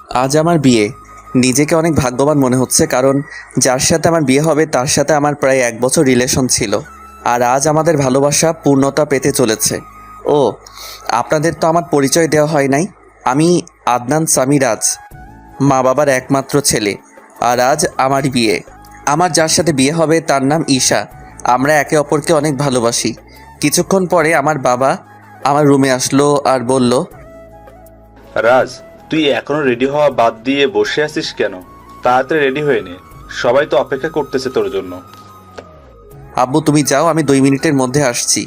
আজ আমার বিয়ে। নিজেকে অনেক ভাগ্যবান মনে হচ্ছে, কারণ যার সাথে আমার বিয়ে হবে তার সাথে আমার প্রায় 1 বছর রিলেশন ছিল। আর আজ আমাদের ভালোবাসা পূর্ণতা পেতে চলেছে। ও, আপনাদের তো আমার পরিচয় দেওয়া হয় নাই। আমি আদনান সামিরাজ, মা বাবার একমাত্র ছেলে। আর আজ আমার বিয়ে। আমার যার সাথে বিয়ে হবে তার নাম ঈশা। আমরা একে অপরকে অনেক ভালোবাসি। কিছুক্ষণ পরে আমার বাবা আমার রুমে আসলো আর বলল, রাজ, তুই এখনো রেডি হওয়া বাদ দিয়ে বসে আছিস কেন? তাড়াতাড়ি রেডি হয়ে নে, সবাই তো অপেক্ষা করতেছে তোর জন্য। আব্বু তুমি যাও, আমি 2 মিনিটের মধ্যে আসছি।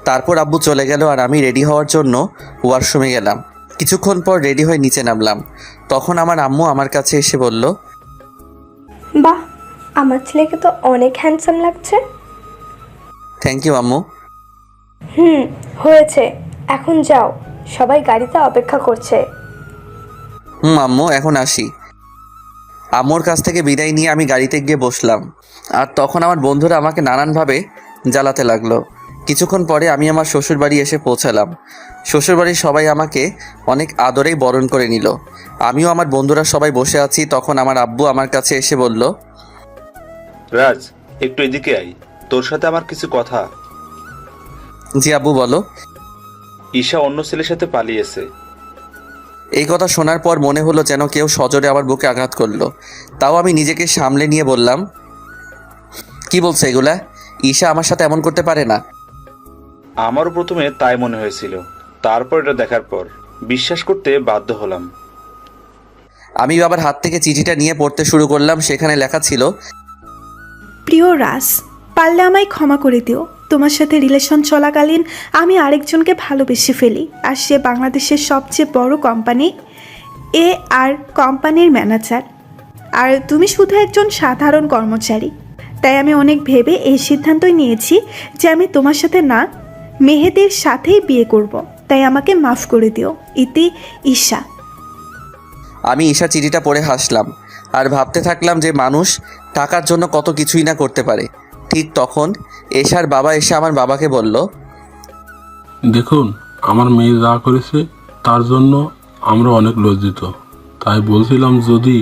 তারপর আব্বু চলে গেল আর আমি রেডি হওয়ার জন্য ওয়াশরুমে গেলাম। কিছুক্ষণ পর রেডি হয়ে নিচে নামলাম। তখন আমার আম্মু আমার কাছে এসে বলল, বাহ, আমার ছেলেকে তো অনেক হ্যান্ডসাম লাগছে। থ্যাংক ইউ আম্মু। হয়েছে, এখন যাও, সবাই গাড়িতে অপেক্ষা করছে। আম্মু এখন আসি। আম্মুর কাছ থেকে বিদায় নিয়ে আমি গাড়িতে গিয়ে বসলাম। আর তখন আমার বন্ধুরা আমাকে নানানভাবে জ্বালাতে লাগলো। কিছুক্ষণ পরে আমি আমার শ্বশুরবাড়ি এসে পৌঁছালাম। শ্বশুরবাড়ির সবাই আমাকে অনেক আদরেই বরণ করে নিল। আমিও আমার বন্ধুরা সবাই বসে আছি। তখন আমার আব্বু আমার কাছে এসে বলল, রাজ, একটু এদিকে আই, তোর সাথে আমার কিছু কথা। জি আব্বু বলো। ঈশা অন্য ছেলের সাথে পালিয়েছে। এই কথা শোনার পর মনে হলো যেন কেউ সজোরে আমার বুকে আঘাত করলো। তাও আমি নিজেকে সামলে নিয়ে বললাম, কি বলছো এগুলা? ঈশা আমার সাথে এমন করতে পারে না। আমারও প্রথমে তাই মনে হয়েছিল, তারপর এটা দেখার পর বিশ্বাস করতে বাধ্য হলাম। আমি বাবার হাত থেকে চিঠিটা নিয়ে পড়তে শুরু করলাম। সেখানে লেখা ছিল, প্রিয় রাজ, পারলে আমায় ক্ষমা করে দিও। তোমার সাথে রিলেশন চলাকালীন আমি আরেকজনকে ভালোবেসে ফেলি, আর সে বাংলাদেশের সবচেয়ে বড় কোম্পানি আর কোম্পানির ম্যানেজার, আর তুমি শুধু একজন সাধারণ কর্মচারী। তাই আমি অনেক ভেবে এই সিদ্ধান্তই নিয়েছি যে আমি তোমার সাথে না, মেহেদির সাথেই বিয়ে করব। তাই আমাকে মাফ করে দিও। ইতি ঈশা। আমি ঈশা চিঠিটা পড়ে হাসলাম আর ভাবতে থাকলাম যে মানুষ টাকার জন্য কত কিছুই না করতে পারে। ঠিক তখন এশার বাবা এসে আমার বাবাকে বলল, দেখুন, আমার মেয়ে যা করেছে তার জন্য আমরা অনেক লজ্জিত। তাই বলছিলাম, যদি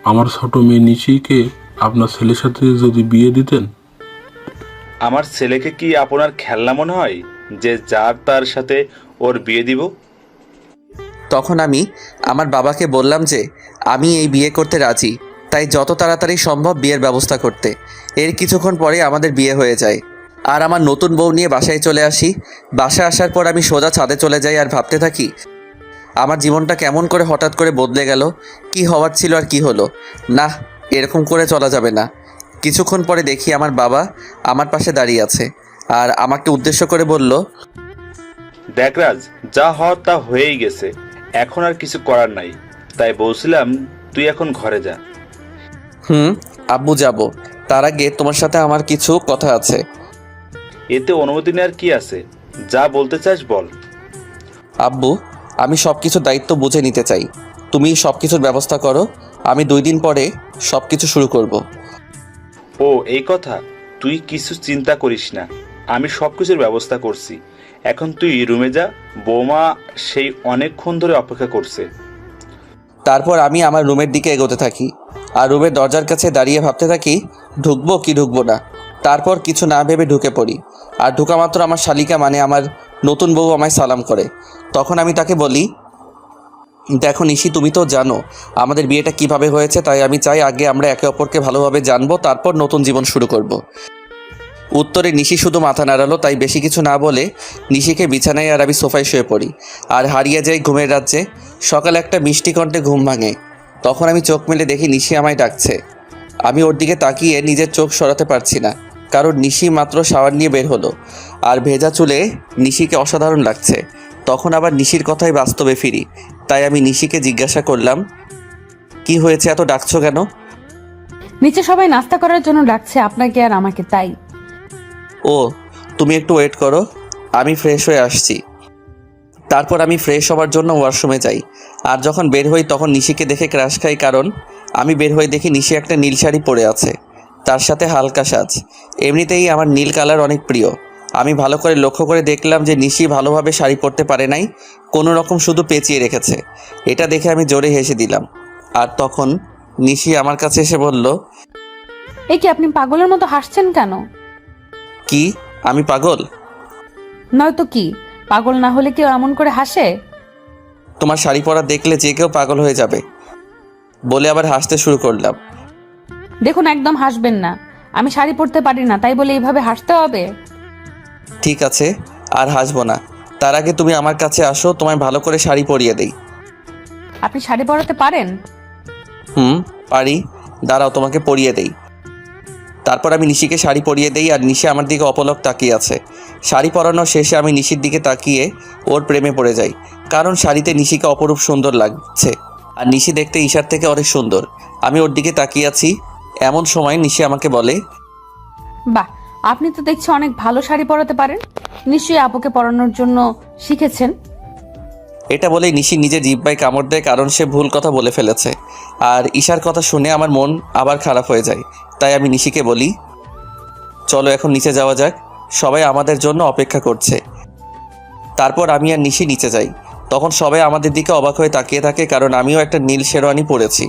আমার ছোট মেয়ে নিশিকে আপনার ছেলের সাথে যদি বিয়ে দিতেন। আমার ছেলেকে কি আপনার খেলনা মনে হয় যে যার তার সাথে ওর বিয়ে দিব? তখন আমি আমার বাবাকে বললাম যে আমি এই বিয়ে করতে রাজি, তাই যত তাড়াতাড়ি সম্ভব বিয়ের ব্যবস্থা করতে। এর কিছুক্ষণ পরে আমাদের বিয়ে হয়ে যায় আর আমার নতুন বউ নিয়ে বাসায় চলে আসি। বাসায় আসার পর আমি সোজা ছাদে চলে যাই আর ভাবতে থাকি আমার জীবনটা কেমন করে হঠাৎ করে বদলে গেল। কি হওয়ার ছিল আর কি হলো। না, এরকম করে চলা যাবে না। কিছুক্ষণ পরে দেখি আমার বাবা আমার পাশে দাঁড়িয়ে আছে আর আমাকে উদ্দেশ্য করে বলল, দেখ রাজ, যা হওয়ার তা হয়েই গেছে, এখন আর কিছু করার নাই। তাই বলছিলাম তুই এখন ঘরে যা। আব্বু যাব, তার আগে তোমার সাথে আমার কিছু কথা আছে। এতে অনুমতি নেওয়ার কি আছে? যা বলতে চাস বল। আব্বু, আমি সব কিছুর দায়িত্ব বুঝে নিতে চাই। তুমি সব কিছুর ব্যবস্থা করো, আমি 2 দিন পরে সব কিছু শুরু করব। ও, এই কথা? তুই কিছু চিন্তা করিস না, আমি সব কিছুর ব্যবস্থা করছি। এখন তুই রুমে যা, বৌমা সেই অনেকক্ষণ ধরে অপেক্ষা করছে। তারপর আমি আমার রুমের দিকে এগোতে থাকি আর রুমের দরজার কাছে দাঁড়িয়ে ভাবতে থাকি ঢুকবো কি ঢুকবো না। তারপর কিছু না ভেবে ঢুকে পড়ি। আর ঢুকা মাত্র আমার শালিকা মানে আমার নতুন বউ আমায় সালাম করে। তখন আমি তাকে বলি, দেখো নিশি, তুমি তো জানো আমাদের বিয়েটা কিভাবে হয়েছে, তাই আমি চাই আগে আমরা একে অপরকে ভালোভাবে জানবো, তারপর নতুন জীবন শুরু করব। উত্তরে নিশি শুধু মাথা নাড়ালো। তাই বেশি কিছু না বলে নিশিকে বিছানায় আর আমি সোফায় শুয়ে পড়ি আর হারিয়ে যাই ঘুমের রাজ্যে। সকালে একটা মিষ্টি কণ্ঠে ঘুম ভাঙে। তখন আমি চোখ মেলে দেখি নিশি আমায় ডাকছে। আমি ওর দিকে তাকিয়ে নিজের চোখ সরাতে পারছি না, কারণ নিশি মাত্র শাওয়ার নিয়ে বের হলো আর ভেজা চুলে নিশিকে অসাধারণ লাগছে। তখন আবার নিশির কথাই বাস্তবে ফিরি। তাই আমি নিশিকে জিজ্ঞাসা করলাম, কি হয়েছে, এত ডাকছো কেন? নিচে সবাই নাস্তা করার জন্য ডাকছে, আপনাকে আর আমাকে, তাই। ও, তুমি একটু ওয়েট করো, আমি ফ্রেশ হয়ে আসছি। তারপর আমি ফ্রেশ হওয়ার জন্য ওয়াশরুমে যাই। আর যখন বের হই তখন নিশিকে দেখে ক্রাশ খাই, কারণ আমি বের হয়ে দেখি নিশি একটা নীল শাড়ি পরে আছে, তার সাথে হালকা সাজ। এমনিতেই আমার নীল কালার অনেক প্রিয়। আমি ভালো করে লক্ষ্য করে দেখলাম যে নিশি ভালোভাবে শাড়ি পরতে পারে নাই, কোনো রকম শুধু পেঁচিয়ে রেখেছে। এটা দেখে আমি জোরে হেসে দিলাম। আর তখন নিশি আমার কাছে এসে বলল, এ কি আপনি পাগলের মতো হাসছেন কেন? কি আমি পাগল? নয়তো কি, পাগল না হলে কেউ এমন করে হাসে? তোমার শাড়ি পরা দেখলে যে কেউ পাগল হয়ে যাবে, বলে আবার হাসতে শুরু করলাম। দেখুন, একদম হাসবেন না। আমি শাড়ি পরতে পারি না, তাই বলে এইভাবে হাসতে হবে? ঠিক আছে, আর হাসবো না। তার আগে তুমি আমার কাছে আসো, তোমায় ভালো করে শাড়ি পরিয়ে দেই। আপনি শাড়ি পরাতে পারেন? পারি, দাঁড়াও তোমাকে পরিয়ে দেই। তারপর আমি নিশিকে শাড়ি পরিয়ে দেই, আর নিশি আমার দিকে অপলক তাকিয়ে আছে। শাড়ি পরানো শেষে আমি নিশির দিকে তাকিয়ে ওর প্রেমে পড়ে যাই, কারণ শাড়িতে নিশিকে অপরূপ সুন্দর লাগছে, আর নিশি দেখতে ঈশার থেকে অনেক সুন্দর। আমি ওর দিকে তাকিয়ে আছি, এমন সময় নিশি আমাকে বলে, বাহ, আপনি তো দেখছি অনেক ভালো শাড়ি পরাতে পারেন। নিশ্চয়ই আপুকে পরানোর জন্য শিখেছেন। এটা বলেই নিশি নিজে জিহ্বায় কামড় দেয়, কারণ সে ভুল কথা বলে ফেলেছে। আর ঈশার কথা শুনে আমার মন আবার খারাপ হয়ে যায়। তাই আমি নিশিকে বলি, চলো এখন নিচে যাওয়া যাক, সবাই আমাদের জন্য অপেক্ষা করছে। তারপর আমি আর নিশি নিচে যাই। তখন সবাই আমাদের দিকে অবাক হয়ে তাকিয়ে থাকে, কারণ আমিও একটা নীল শেরওয়ানি পরেছি।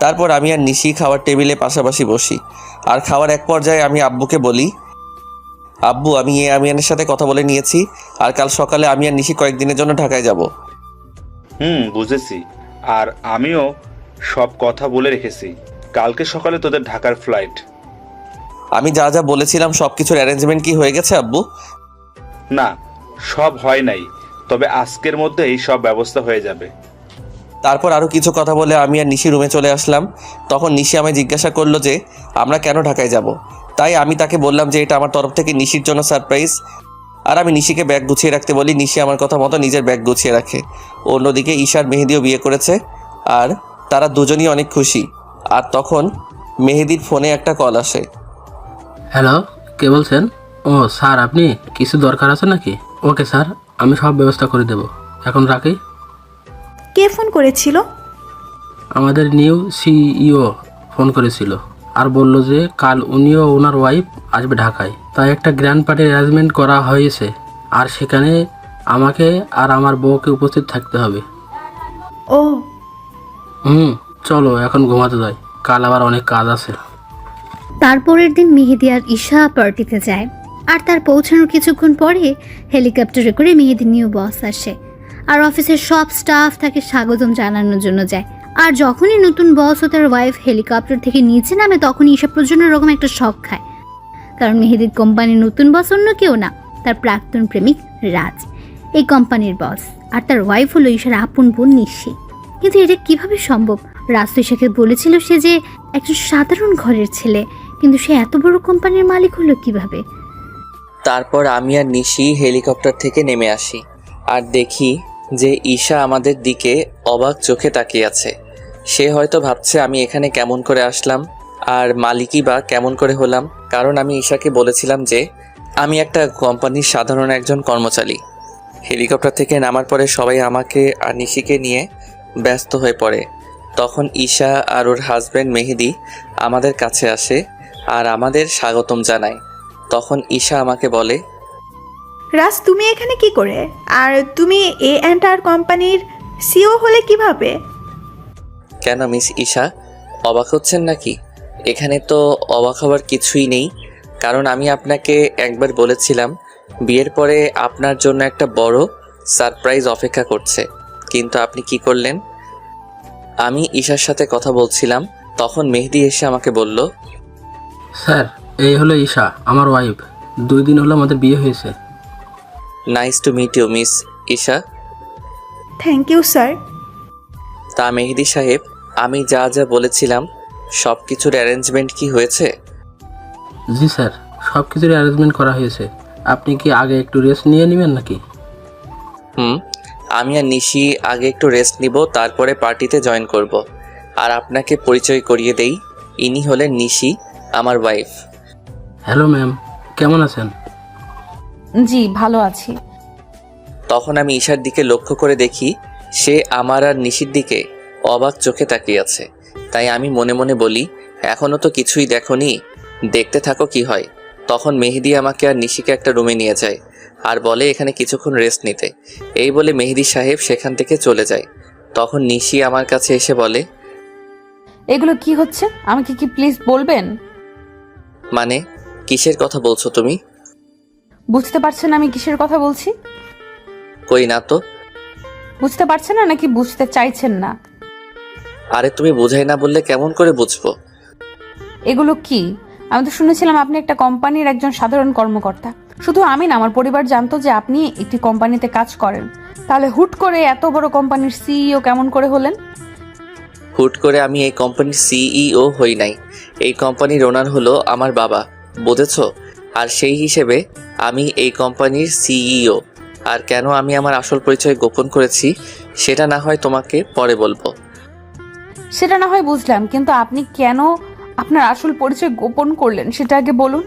তারপর আমি আর নিশি খাওয়ার টেবিলে পাশাপাশি বসি। আর খাওয়ার এক পর্যায়ে আমি আব্বুকে বলি, আব্বু, আমি আমিয়ানের সাথে কথা বলে নিয়েছি, আর কাল সকালে আমি আর নিশি কয়েকদিনের জন্য ঢাকায় যাব। বুঝেছি। আর আমিও সব কথা বলে রেখেছি। কালকে সকালে তোদের ঢাকার ফ্লাইট। আমি যা যা বলেছিলাম সব কিছুর অ্যারেঞ্জমেন্ট কি হয়ে গেছে আব্বু? না, সব হয় নাই, তবে আজকের মধ্যেই সব ব্যবস্থা হয়ে যাবে। তারপর আরও কিছু কথা বলে আমি আর নিশি রুমে চলে আসলাম। তখন নিশি আমায় জিজ্ঞাসা করলো যে আমরা কেন ঢাকায় যাব। তাই আমি তাকে বললাম যে এটা আমার তরফ থেকে নিশির জন্য সারপ্রাইজ। আর আমি নিশিকে ব্যাগ গুছিয়ে রাখতে বলি। নিশি আমার কথা মতো নিজের ব্যাগ গুছিয়ে রাখে। অন্যদিকে ঈশার মেহেদিও বিয়ে করেছে, আর তারা দুজনই অনেক খুশি। আর তখন মেহেদির ফোনে একটা কল আসে। হ্যালো, কে বলছেন? ও স্যার, আপনি কিছু দরকার আছে নাকি? ওকে স্যার, আমি সব ব্যবস্থা করে দেব। এখন রাখি। কে ফোন করেছিল? আমাদের নিউ সিইও ফোন করেছিল আর বলল যে কাল উনিও ওনার ওয়াইফ আসবে ঢাকায়, তাই একটা গ্র্যান্ড পার্টির অ্যারেঞ্জমেন্ট করা হয়েছে, আর সেখানে আমাকে আর আমার বউকে উপস্থিত থাকতে হবে। ও, চলো এখন ঘুমাতে যাই, কাল আবার অনেক কাজ আছে। তারপরের দিন মেহেদি আর ঈশা পার্টিতে যায়, আর তার পৌঁছানোর কিছুক্ষণ পরে হেলিকপ্টারে করে মেহেদির নিউ বস আসে, আর অফিসের সব স্টাফ তাকে স্বাগতম জানানোর জন্য যায়। আর যখনই নতুন বস ও তার ওয়াইফ হেলিকপ্টার থেকে নিচে নামে, তখনই ঈশা প্রচণ্ড রকম একটা শক খায়, কারণ মেহেদির কোম্পানির নতুন বস অন্য কেউ না, তার প্রাক্তন প্রেমিক রাজ এই কোম্পানির বস, আর তার ওয়াইফ হলো ঈশার আপন বোন নিশি। কিন্তু এটা কিভাবে সম্ভব? রাজ তো ঈশাকে বলেছিল সে যে একজন সাধারণ ঘরের ছেলে, কিন্তু সে এত বড় কোম্পানির মালিক হলো কিভাবে? তারপর আমি আর নিশি হেলিকপ্টার থেকে নেমে আসি, আর দেখি যে ঈশা আমাদের দিকে অবাক চোখে তাকিয়ে আছে। সে হয়তো ভাবছে আমি এখানে কেমন করে আসলাম, আর মালিকই বা কেমন করে হলাম, কারণ আমি ঈশাকে বলেছিলাম যে আমি একটা কোম্পানির সাধারণ একজন কর্মচারী। হেলিকপ্টার থেকে নামার পরে সবাই আমাকে আর নিশিকে নিয়ে ব্যস্ত হয়ে পড়ে। তখন ঈশা আর ওর হাজব্যান্ড মেহেদি আমাদের কাছে আসে আর আমাদের স্বাগতম জানায়। তখন ঈশা আমাকে বলে, রাজ, তুমি এখানে কি করে? আর তুমি A&R কোম্পানির সিও হলে কিভাবে? কেন মিস ঈশা, অবাক হচ্ছেন নাকি? এখানে তো অবাক হওয়ার কিছুই নেই, কারণ আমি আপনাকে একবার বলেছিলাম বিয়ের পরে আপনার জন্য একটা বড় সারপ্রাইজ অপেক্ষা করছে, কিন্তু আপনি কি করলেন? আমি ঈশার সাথে কথা বলছিলাম, তখন মেহেদি এসে আমাকে বলল, স্যার, এই হলো ঈশা, আমার ওয়াইফ। 2 দিন হলো আমাদের বিয়ে হয়েছে। Nice to meet you miss Isha. Thank you sir. তা মেহেদি সাহেব, আমি যা যা বলেছিলাম সব কিছুর অ্যারেঞ্জমেন্ট কি হয়েছে? জি স্যার, সব কিছুর অ্যারেঞ্জমেন্ট করা হয়েছে। আপনি কি আগে একটু রেস্ট নিয়ে নেবেন নাকি? আমি আর নিশি আগে একটু রেস্ট নিব, তারপরে পার্টিতে জয়েন করব। আর আপনাকে পরিচয় করিয়ে দেই, ইনি হলেন নিশি, আমার ওয়াইফ। হ্যালো ম্যাম, কেমন আছেন? জি, ভালো আছি। তখন আমি ঈশার দিকে লক্ষ্য করে দেখি সে আমার আর নিশির দিকে অবাক চোখে তাকিয়ে আছে। তাই আমি মনে মনে বলি, এখনো তো কিছুই দেখোনি, দেখতে থাকো কি হয়। তখন মেহেদি আমাকে আর নিশিকে একটা রুমে নিয়ে যায় আর বলে এখানে কিছুক্ষণ রেস্ট নিতে। এই বলে মেহেদি সাহেব সেখান থেকে চলে যায়। তখন নিশি আমার কাছে এসে বলে, এগুলো কি হচ্ছে আমাকে কি প্লিজ বলবেন? মানে কিসের কথা বলছো তুমি? বুঝতে পারছেন আমি কিসের কথা বলছি? কই না তো। বুঝতে পারছেন না নাকি বুঝতে চাইছেন না? আরে তুমি বোঝাই না বললে কেমন করে বুঝবো? এগুলো কি? আমি তো শুনেছিলাম আপনি একটা কোম্পানির একজন সাধারণ কর্মকর্তা। শুধু আমি না, আমার পরিবার জানতো যে আপনি একটি কোম্পানিতে কাজ করেন। তাহলে হুট করে এত বড় কোম্পানির সিইও কেমন করে হলেন? হুট করে আমি এই কোম্পানির সিইও হই নাই। এই কোম্পানির ওনার হলো আমার বাবা, বুঝেছো? আর সেই হিসেবে আমি এই কোম্পানির সিইও। আর কেন আমি আমার আসল পরিচয় গোপন করেছি সেটা না হয় তোমাকে পরে বলবো। সেটা না হয় বুঝলাম, কিন্তু আপনি কেন আপনার আসল পরিচয় গোপন করলেন সেটা আগে বলুন।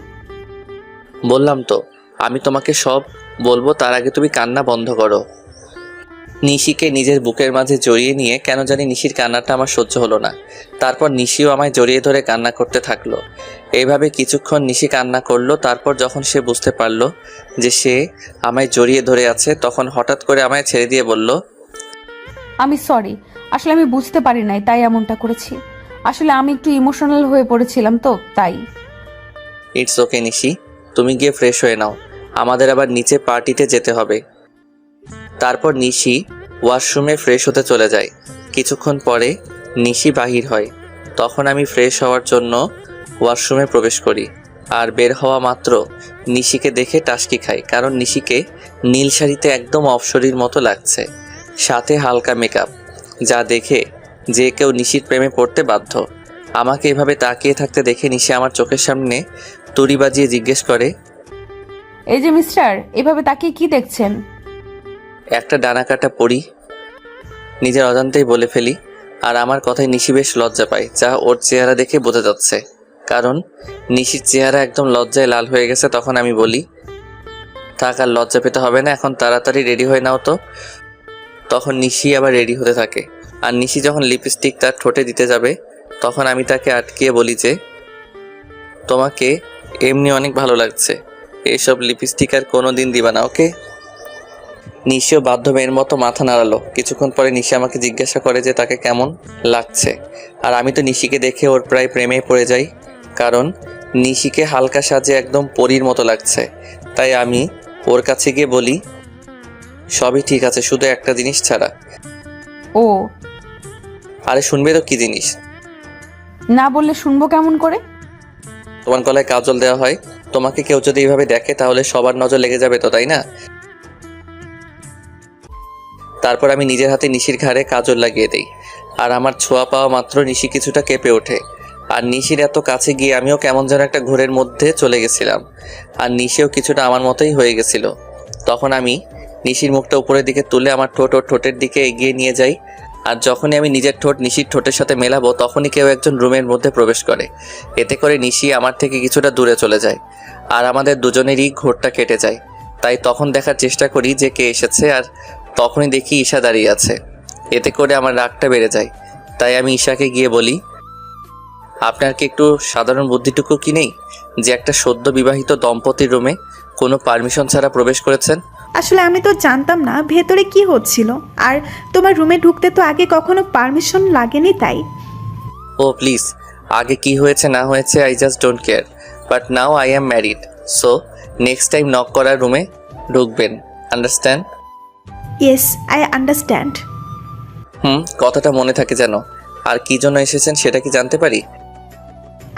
বললাম তো আমি তোমাকে সব বলবো, তার আগে তুমি কান্না বন্ধ করো। নিশিকে নিজের বুকের মাঝে জড়িয়ে নিয়ে কেন জানি নিশির কান্নাটা আমার সহ্য হলো না। তারপর নিশিও আমায় জড়িয়ে ধরে কান্না করতে থাকলো। এইভাবে কিছুক্ষণ নিশি কান্না করলো। তারপর যখন সে বুঝতে পারলো যে সে আমায় জড়িয়ে ধরে আছে, তখন হঠাৎ করে আমায় ছেড়ে দিয়ে বলল, আমি সরি, আসলে আমি বুঝতে পারি নাই তাই এমনটা করেছি। আসলে আমি একটু ইমোশনাল হয়ে পড়েছিলাম তো তাই। ইটস ওকে নিশি, তুমি গিয়ে ফ্রেশ হয়ে নাও, আমাদের আবার নিচে পার্টিতে যেতে হবে। তারপর নিশি ওয়াশরুমে ফ্রেশ হতে চলে যায়। কিছুক্ষণ পরে নিশি বাহির হয়। তখন আমি ফ্রেশ হওয়ার জন্য ওয়াশরুমে প্রবেশ করি। আর বের হওয়া মাত্র নিশিকে দেখে টাসকি খাই, কারণ নিশিকে নীল শাড়িতে একদম অপসরীর মতো লাগছে, সাথে হালকা মেকআপ, যা দেখে যে কেউ নিশির প্রেমে পড়তে বাধ্য। আমাকে এভাবে তাকিয়ে থাকতে দেখে নিশি আমার চোখের সামনে তুড়ি বাজিয়ে জিজ্ঞেস করে, এই যে মিস্টার, এভাবে তাকিয়ে কি দেখছেন? একটা ডানা কাটা পড়ি। নিজের অজান্তেই বলে ফেলি। আর আমার কথায় নিশি বেশ লজ্জা পায়, যা ওর চেহারা দেখে বোঝা যাচ্ছে, কারণ নিশির চেহারা একদম লজ্জায় লাল হয়ে গেছে। তখন আমি বলি, থাক আর লজ্জা পেতে হবে না, এখন তাড়াতাড়ি রেডি হয়ে নাও তো। তখন নিশি আবার রেডি হতে থাকে। আর নিশি যখন লিপস্টিক তার ঠোঁটে দিতে যাবে, তখন আমি তাকে আটকিয়ে বলি যে, তোমাকে এমনি অনেক ভালো লাগছে, এসব লিপস্টিক আর কোনো দিন দিবা না, ওকে? নিশিও বাধ্য মেয়ের মতো মাথা নাড়ালো। কিছুক্ষণ পরে নিশি আমাকে জিজ্ঞাসা করে যে তাকে কেমন লাগছে। আর আমি তো নিশিকে দেখে ওর প্রায় প্রেমে পড়ে যাই, কারণ নিশিকে হালকা সাজে একদম পরীর মতো লাগছে। তাই আমি ওর কাছে গিয়ে বলি, সবই ঠিক আছে, শুধু একটা জিনিস ছাড়া। ও, আরে শুনবে তো কি জিনিস? না বললে শুনবো কেমন করে? তোমার গলায় কাজল দেওয়া হয়, তোমাকে কেউ যদি এইভাবে দেখে তাহলে সবার নজর লেগে যাবে তো, তাই না? তারপর আমি নিজের হাতে নিশির ঘাড়ে কাজল লাগিয়ে দেই। আর আমার ছোঁয়া পাওয়া মাত্র নিশি কিছুটা কেঁপে ওঠে। আর নিশির এত কাছে গিয়ে আমিও কেমন যেন একটা ঘোরের মধ্যে চলে গেছিলাম। আর নিশিও কিছুটা আমার মতোই হয়ে গেছিল। তখন আমি নিশির মুখটা উপরের দিকে তুলে আমার ঠোঁট ওর ঠোঁটের দিকে এগিয়ে নিয়ে যাই। আর যখনই আমি নিজের ঠোঁট নিশির ঠোঁটের সাথে মেলাবো, তখনই কেউ একজন রুমের মধ্যে প্রবেশ করে। এতে করে নিশি আমার থেকে কিছুটা দূরে চলে যায়। আর আমাদের দুজনেরই ঘোরটা কেটে যায়। তাই তখন দেখার চেষ্টা করি যে কে এসেছে, আর তখনই দেখি ঈশা দাঁড়িয়ে আছে। এতে করে আমার রাগটা বেড়ে যায়। তাই আমি ঈশাকে গিয়ে বলি, আপনার কি একটু সাধারণ বুদ্ধিটুকু কি নেই যে একটা সদ্য বিবাহিত দম্পতির রুমে কোনো পারমিশন ছাড়া প্রবেশ করেছেন? আসলে আমি তো জানতাম না ভেতরে কি হচ্ছিল, আর তোমার রুমে ঢুকতে তো আগে কখনো পারমিশন লাগেনি তাই। ও প্লিজ, আগে কি হয়েছে না হয়েছে I just don't care, but now I am married, so next time knock করার রুমে ঢুকবেন, আন্ডারস্ট্যান্ড? Yes, I understand. কথাটা মনে থাকে যেন। আর কি জন্য এসেছেন সেটা কি জানতে পারি?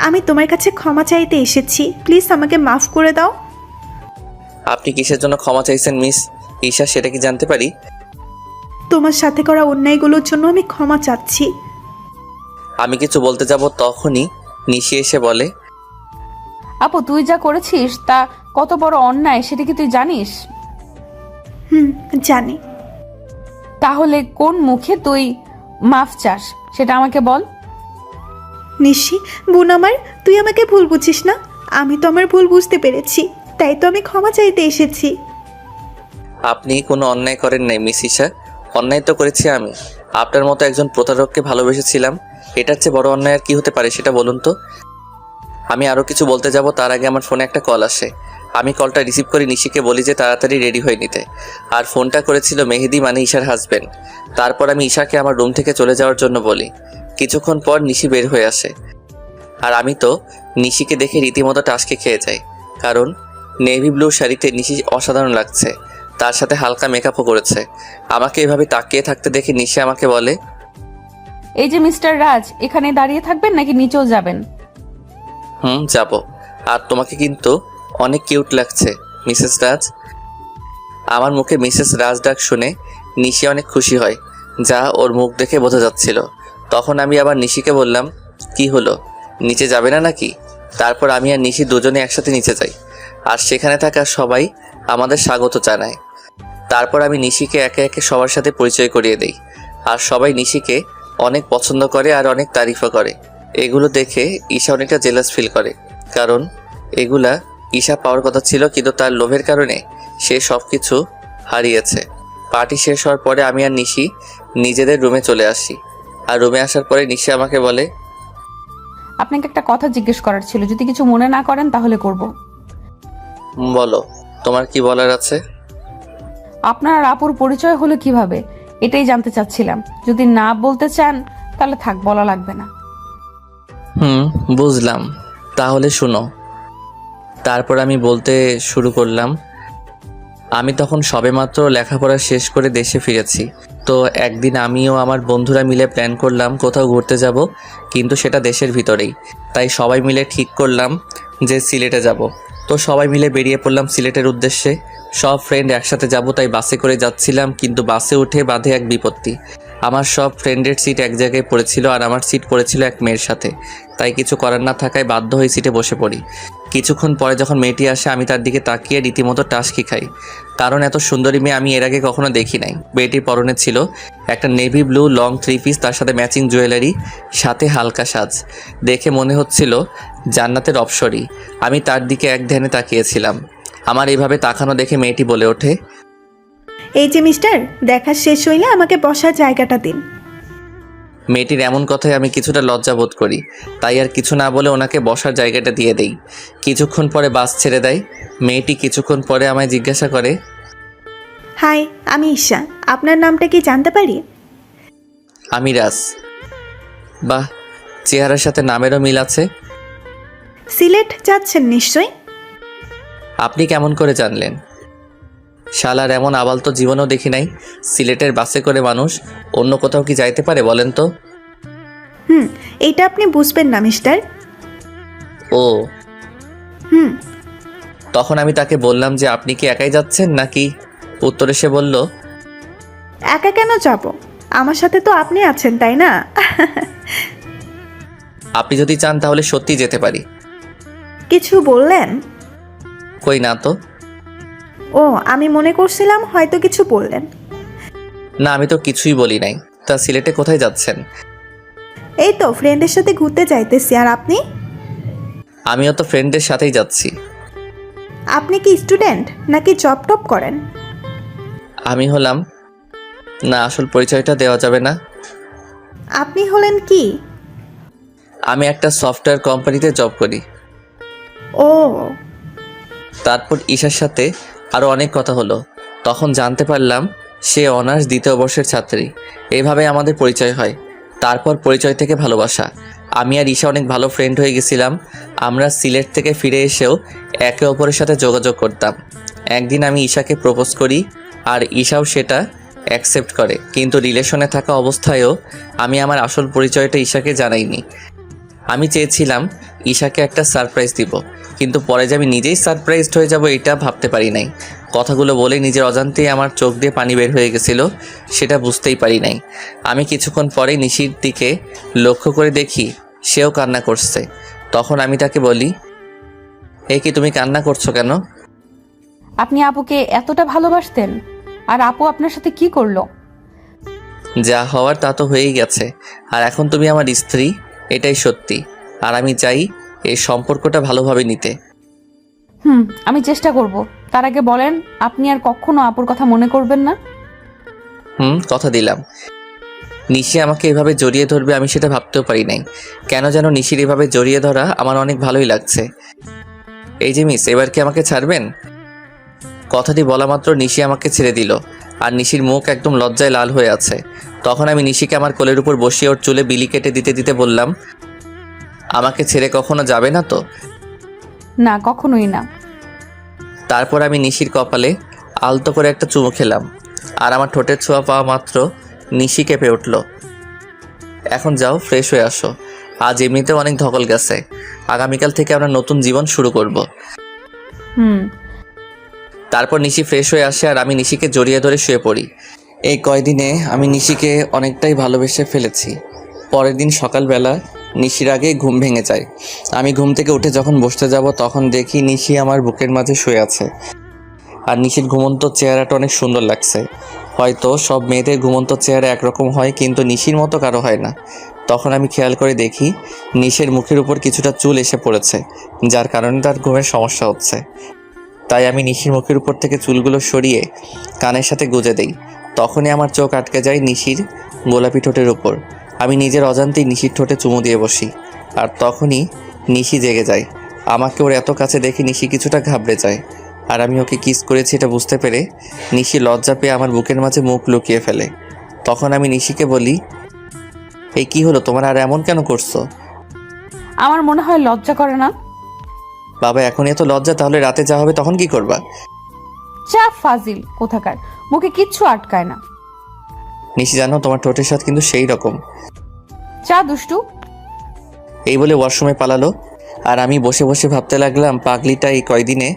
আমি তোমার কাছে ক্ষমা চাইতে এসেছি, প্লিজ আমাকে মাফ করে দাও। আপনি কিসের জন্য ক্ষমা চাইছেন মিস ঈশা, সেটা কি জানতে পারি? তোমার সাথে করা অন্যায়গুলোর জন্য আমি ক্ষমা চাচ্ছি। আমি কিছু বলতে যাব, তখনই নিশি এসে বলে, আপু তুই যা করেছিস তা কত বড় অন্যায় সেটা কি তুই জানিস? জানি। তাহলে কোন মুখে তুই মাফ চাস সেটা আমাকে বল। নিশি বোন আমার, তুই আমাকে ভুল বুঝিস না। আমি তো আমার ভুল বুঝতে পেরেছি, তাই তো আমি ক্ষমা চাইতে এসেছি। আপনি কোনো অন্যায় করেন নাই মিস ঈশা, অন্যায় তো করেছি আমি। আপনার মতো একজন প্রতারককে ভালোবেসেছিলাম, এটার চেয়ে বড় অন্যায় আর কি হতে পারে সেটা বলুন তো? আমি আরও কিছু বলতে যাব তার আগে আমার ফোনে একটা কল আসে। আমি কলটা রিসিভ করে নিশিকে বলি যে তাড়াতাড়ি রেডি হয়ে নিতে। আর ফোনটা করেছিল মেহেদি, মানে ঈশার হাজবেন্ড। তারপর আমি ঈশাকে আমার রুম থেকে চলে যাওয়ার জন্য বলি। কিছুক্ষণ পর নিশি বের হয়ে আসে, আর আমি তো নিশিকে দেখে রীতিমতো টাসকে খেয়ে যাই, কারণ নেভি ব্লু শাড়িতে নিশি অসাধারণ লাগছে, তার সাথে হালকা মেকআপও করেছে। আমাকে এভাবে তাকিয়ে থাকতে দেখে নিশি আমাকে বলে, এই যে মিস্টার রাজ, এখানে দাঁড়িয়ে থাকবেন নাকি নিচেও যাবেন? যাব। আর তোমাকে কিন্তু অনেক কিউট লাগছে মিসেস রাজ। আমার মুখে মিসেস রাজ ডাক শুনে নিশি অনেক খুশি হয়, যা ওর মুখ দেখে বোঝা যাচ্ছিল। তখন আমি আবার নিশিকে বললাম, কি হলো, নিচে যাবে না নাকি? তারপর আমি আর নিশি দুজনে একসাথে নিচে যাই, আর সেখানে থাকা সবাই আমাদের স্বাগত জানায়। তারপর আমি নিশিকে একে একে সবার সাথে পরিচয় করিয়ে দেই, আর সবাই নিশিকে অনেক পছন্দ করে আর অনেক তারিফও করে। এগুলো দেখে ঈশা অনেকটা জেলাস ফিল করে, কারণ এগুলা ঈশা পাওয়ার কথা ছিল, কিন্তু তার লোভের কারণে সে সব কিছু হারিয়েছে। পার্টি শেষ হওয়ার পরে আমি আর নিশি নিজেদের রুমে চলে আসি। আর রুমে আসার পরে নিশি আমাকে বলে, আপনাকে একটা কথা জিজ্ঞেস করার ছিল, যদি কিছু মনে না করেন তাহলে করব। বলো, তোমার কি বলার আছে? আপনার আর আপুর পরিচয় হলো কিভাবে, এটাই জানতে চাচ্ছিলাম। যদি না বলতে চান তাহলে থাক, বলা লাগবে না। বুঝলাম, তাহলে শুনো। তারপর আমি বলতে শুরু করলাম, আমি তখন সবেমাত্র লেখাপড়া শেষ করে দেশে ফিরেছি। তো একদিন আমিও আমার বন্ধুরা মিলে প্ল্যান করলাম কোথাও ঘুরতে যাব, কিন্তু সেটা দেশের ভিতরেই। তাই সবাই মিলে ঠিক করলাম যে সিলেটে যাব। তো সবাই মিলে বেরিয়ে পড়লাম সিলেটের উদ্দেশ্যে। সব ফ্রেন্ড একসাথে যাব, তাই বাসে করে যাচ্ছিলাম, কিন্তু বাসে উঠে বাঁধে এক বিপত্তি। আমার সব ফ্রেন্ডের সিট এক জায়গায় পড়েছিল, আর আমার সিট পড়েছিল এক মেয়ের সাথে। তাই কিছু করার না থাকায় বাধ্য হয়ে সিটে বসে পড়ি। কিছুক্ষণ পরে যখন মেয়েটি আসে, আমি তার দিকে তাকিয়ে রীতিমতো টাসকি খাই, কারণ এত সুন্দরী মেয়ে আমি এর আগে কখনো দেখি নাই। মেয়েটির পরনে ছিল একটা নেভি ব্লু লং 3 পিস, তার সাথে ম্যাচিং জুয়েলারি, সাথে হালকা সাজ। দেখে মনে হচ্ছিল জান্নাতের অপ্সরী। আমি তার দিকে এক ধ্যানে তাকিয়েছিলাম। আমার এইভাবে তাকানো দেখে মেয়েটি বলে ওঠে, এই যে মিস্টার, দেখা শেষ হইলে আমাকে বসার জায়গাটা দিন। মেয়েটির এমন কথায় আমি কিছুটা লজ্জা বোধ করি, তাই আর কিছু না বলে ওনাকে বসার জায়গাটা দিয়ে দেই। কিছুক্ষণ পরে বাস ছেড়ে দেয়। মেয়েটি কিছুক্ষণ পরে আমায় জিজ্ঞাসা করে, হাই, আমি ঈশা, আপনার নামটা কি জানতে পারি? আমি রাজ। বাহ, চেহারার সাথে নামেরও মিল আছে। সিলেট যাচ্ছেন নিশ্চয়ই? আপনি কেমন করে জানলেন? শালার এমন আবাল তো জীবনেও দেখি নাই। সিলেটের বাসে করে মানুষ অন্য কোথাও কি যাইতে পারে বলেন তো? এইটা আপনি বুঝবেন না মিস্টার। ও। হুম। তখন আমি তাকে বললাম যে আপনি কি একাই যাচ্ছেন নাকি? উত্তরে সে বলল, একা কেন যাব, আমার সাথে তো আপনি আছেন, তাই না? আপনি যদি চান তাহলে সত্যি যেতে পারি। কিছু বললেন? কই না তো। ও, আমি মনে করছিলাম হয়তো কিছু বললেন। না, আমি তো কিছুই বলি নাই। তা সিলেটে কোথায় যাচ্ছেন? এই তো ফ্রেন্ডের সাথে ঘুরতে যাইতেছি। আর আপনি? আমিও তো ফ্রেন্ডদের সাথেই যাচ্ছি। আপনি কি স্টুডেন্ট নাকি জব টপ করেন? আমি হলাম, না আসল পরিচয়টা দেওয়া যাবে না। আপনি হলেন কি? আমি একটা সফটওয়্যার কোম্পানিতে জব করি। ও। তারপর ঈশার সাথে আরও অনেক কথা হলো। তখন জানতে পারলাম সে অনার্স 2য় বর্ষের ছাত্রী। এইভাবে আমাদের পরিচয় হয়। তারপর পরিচয় থেকে ভালোবাসা। আমি আর ঈশা অনেক ভালো ফ্রেন্ড হয়ে গেছিলাম। আমরা সিলেট থেকে ফিরে এসেও একে অপরের সাথে যোগাযোগ করতাম। একদিন আমি ঈশাকে প্রপোজ করি, আর ঈশাও সেটা অ্যাকসেপ্ট করে, কিন্তু রিলেশনে থাকা অবস্থায়ও আমি আমার আসল পরিচয়টা ঈশাকে জানাইনি। আমি চেয়েছিলাম ঈশাকে একটা সারপ্রাইজ দিব, কিন্তু পরে যে আমি নিজেই সারপ্রাইজড হয়ে যাব এটা ভাবতে পারি নাই। কথাগুলো বলে নিজের অজান্তেই আমার চোখ দিয়ে পানি বের হয়ে গেছিল, সেটা বুঝতেই পারি নাই। আমি কিছুক্ষণ পরে নিশির দিকে লক্ষ্য করে দেখি সেও কান্না করছে। তখন আমি তাকে বলি, এই কি তুমি কান্না করছো কেন? আপনি আপুকে এতটা ভালোবাসতেন, আর আপু আপনার সাথে কি করলো? যা হওয়ার তা তো হয়েই গেছে, আর এখন তুমি আমার স্ত্রী, এটাই সত্যি। আর আমি চাই এই সম্পর্কটা ভালোভাবে নিতে। আমি চেষ্টা করব। তার আগে বলেন, আপনি আর কখনো আপুর কথা মনে করবেন না? কথা দিলাম। নিশি আমাকে এভাবে জড়িয়ে ধরবে আমি সেটা ভাবতেও পারি নাই। কেন যেন নিশির এভাবে জড়িয়ে ধরা আমার অনেক ভালোই লাগছে। এই যে মিস, এবার কি আমাকে ছাড়বেন? কথাটি বলা মাত্র নিশি আমাকে ছেড়ে দিল, আর নিশির মুখ একদম লজ্জায় লাল হয়ে আছে। তখন আমি নিশিকে আমার কোলের উপর বসিয়ে ওর চুলে বিলি কেটে দিতে দিতে বললাম, আমাকে ছেড়ে কখনো যাবে না তো? না, কখনোই না। তারপর আমি নিশির কপালে আলতো করে একটা চুমু খেলাম, আর আমার ঠোঁটের ছোঁয়া পাওয়া মাত্র নিশি কেঁপে উঠল। এখন যাও, ফ্রেশ হয়ে আসো। আজ এমনিতেও অনেক ধকল গেছে। আগামীকাল থেকে আমরা নতুন জীবন শুরু করব। হুম। তারপর নিশি ফ্রেশ হয়ে আসে আর আমি নিশিকে জড়িয়ে ধরে শুয়ে পড়ি। এই কয়দিনে আমি নিশিকে অনেকটাই ভালোবেসে ফেলেছি। পরের দিন সকালবেলা নিশির আগে ঘুম ভেঙে যায়। আমি ঘুম থেকে উঠে যখন বসতে যাব তখন দেখি নিশি আমার বুকের মাঝে শুয়ে আছে। আর নিশির ঘুমন্ত চেহারাটা অনেক সুন্দর লাগছে। হয়তো সব মেয়েদের ঘুমন্ত চেহারা একরকম হয়, কিন্তু নিশির মতো কারো হয় না। তখন আমি খেয়াল করে দেখি নিশির মুখের উপর কিছুটা চুল এসে পড়েছে, যার কারণে তার ঘুমের সমস্যা হচ্ছে। তাই আমি নিশির মুখের উপর থেকে চুলগুলো সরিয়ে কানের সাথে গুজে দেই। তখনই আমার চোখ আটকে যায় নিশির গোলাপি ঠোঁটের উপর। আমি নিজের অজান্তেই নিশির ঠোঁটে চুমু দিয়ে বসি, আর তখনই নিশি জেগে যায়। আমাকে ওর এত কাছে দেখে নিশি কিছুটা ঘাবড়ে যায়, আর আমি ওকে কিস করেছি এটা বুঝতে পেরে নিশি লজ্জা পেয়ে আমার বুকের মাঝে মুখ লুকিয়ে ফেলে। তখন আমি নিশিকে বলি, এই কি হলো তোমার, আর এমন কেন করছো? আমার মনে হয় লজ্জা করে না। বাবা, এখন এত লজ্জা, তাহলে রাতে যা হবে তখন কি করবা? চা ফাজিল কোথাকার, মুখে কিচ্ছু আটকায় না। নিশি জানো, তোমার ঠোঁটের স্বাদ কিন্তু সেই রকম। চা দুষ্টু। এই বলে ওয়াশরুমে পালালো। আর আমি বসে বসে ভাবতে লাগলাম, পাগলিটা এই কয়দিনে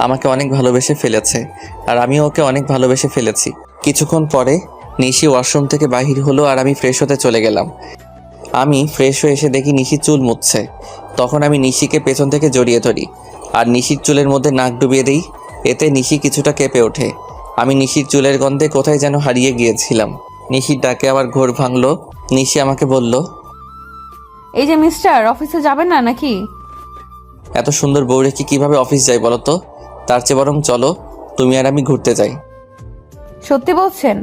আমাকে অনেক ভালোবেসে ফেলেছে, আর আমিও ওকে অনেক ভালোবেসে ফেলেছি। কিছুক্ষণ পরে নিশি ওয়াশরুম থেকে বাহির হলো, আর আমি ফ্রেশ হতে চলে গেলাম। আমি ফ্রেশ হয়ে এসে দেখি নিশি চুল মুছছে। তখন আমি নিশিকে পেছন থেকে জড়িয়ে ধরি, আর নিশির চুলের মধ্যে নাক ডুবিয়ে দিই। এতে নিশি কিছুটা কেঁপে ওঠে। আমি নিশির চুলের গন্ধে কোথায় যেন হারিয়ে গিয়েছিলাম। নিশির ডাকে আবার ঘোর ভাঙলো। নিশি আমাকে বলল, এই যে মিস্টার, অফিসে যাবেন না নাকি? এত সুন্দর বউ রেখে কীভাবে অফিস যাই বলো তো? তার চেয়ে বরং চলো তুমি আর আমি ঘুরতে যাই। সত্যি বলছেন?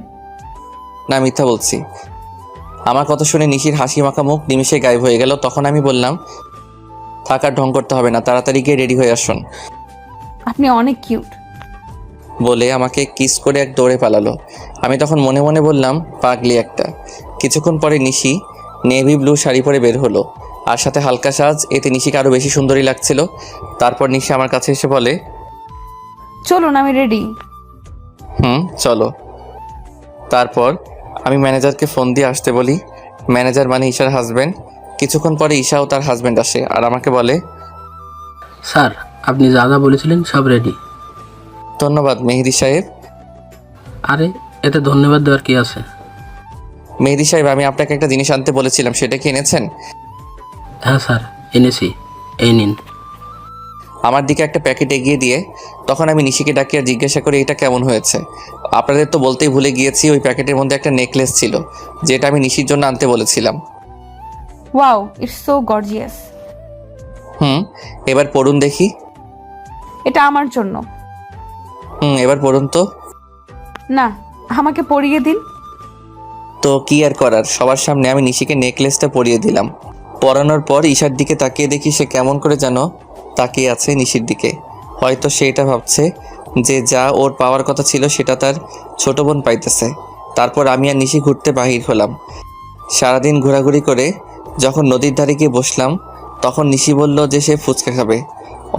না, মিথ্যা বলছি। আমার কথা শুনে নিশির হাসি মাখা মুখ নিমিষে গায়েব হয়ে গেল। তখন আমি বললাম, থাকার ঢং করতে হবে না, তাড়াতাড়ি গিয়ে রেডি হয়ে আসুন। আপনি অনেক কিউট। বলে আমাকে কিস করে এক দৌড়ে পালালো। আমি তখন মনে মনে বললাম, পাগলি একটা। কিছুক্ষণ পরে নিশি নেভি ব্লু শাড়ি পরে বের হলো, আর সাথে হালকা সাজ। এতে নিশিকে আরও বেশি সুন্দরী লাগছিল। তারপর নিশি আমার কাছে এসে বলে, চলুন, আমি রেডি। চলো। তারপর আমি ম্যানেজারকে ফোন দিয়ে আসতে বলি। ম্যানেজার মানে ঈশার হাজব্যান্ড। কিছুক্ষণ পরে ঈশা ও তার হাজব্যান্ড আসে, আর আমাকে বলে, স্যার, আপনি যা যা বলেছিলেন সব রেডি। ধন্যবাদ মেহেদি সাহেব। আরে, এতে ধন্যবাদ দেওয়ার কি আছে? মেহেদি সাহেব, আমি আপনাকে একটা জিনিস আনতে বলেছিলাম, সেটা কি এনেছেন? হ্যাঁ স্যার, এনেছি, এই নিন। আমার দিকে একটা প্যাকেট এগিয়ে দিয়ে তখন আমি নিশিকে ডাকিয়ে জিজ্ঞাসা করি, এটা কেমন হয়েছে? আপনাদের তো বলতেই ভুলে গিয়েছি, ওই প্যাকেটের মধ্যে একটা নেকলেস ছিল, যেটা আমি নিশির জন্য আনতে বলেছিলাম। Wow, it's so gorgeous. এবার পড়ুন দেখি। এটা আমার জন্য। এবার পড়ুন তো। না, আমাকে পরিয়ে দিন। তো কি আর করার, সবার সামনে আমি নিশিকে নেকলেসটা পরিয়ে দিলাম। পরানোর পর ঈশার দিকে তাকিয়ে দেখি সে কেমন করে যেন তাকিয়ে আছে নিশির দিকে। হয়তো সে এটা ভাবছে যে যা ওর পাওয়ার কথা ছিল সেটা তার ছোট বোন পাইতেছে। তারপর আমি আর নিশি ঘুরতে বাহির হলাম। সারাদিন ঘোরাঘুরি করে যখন নদীর ধারে গিয়ে বসলাম, তখন নিশি বলল যে সে ফুচকা খাবে।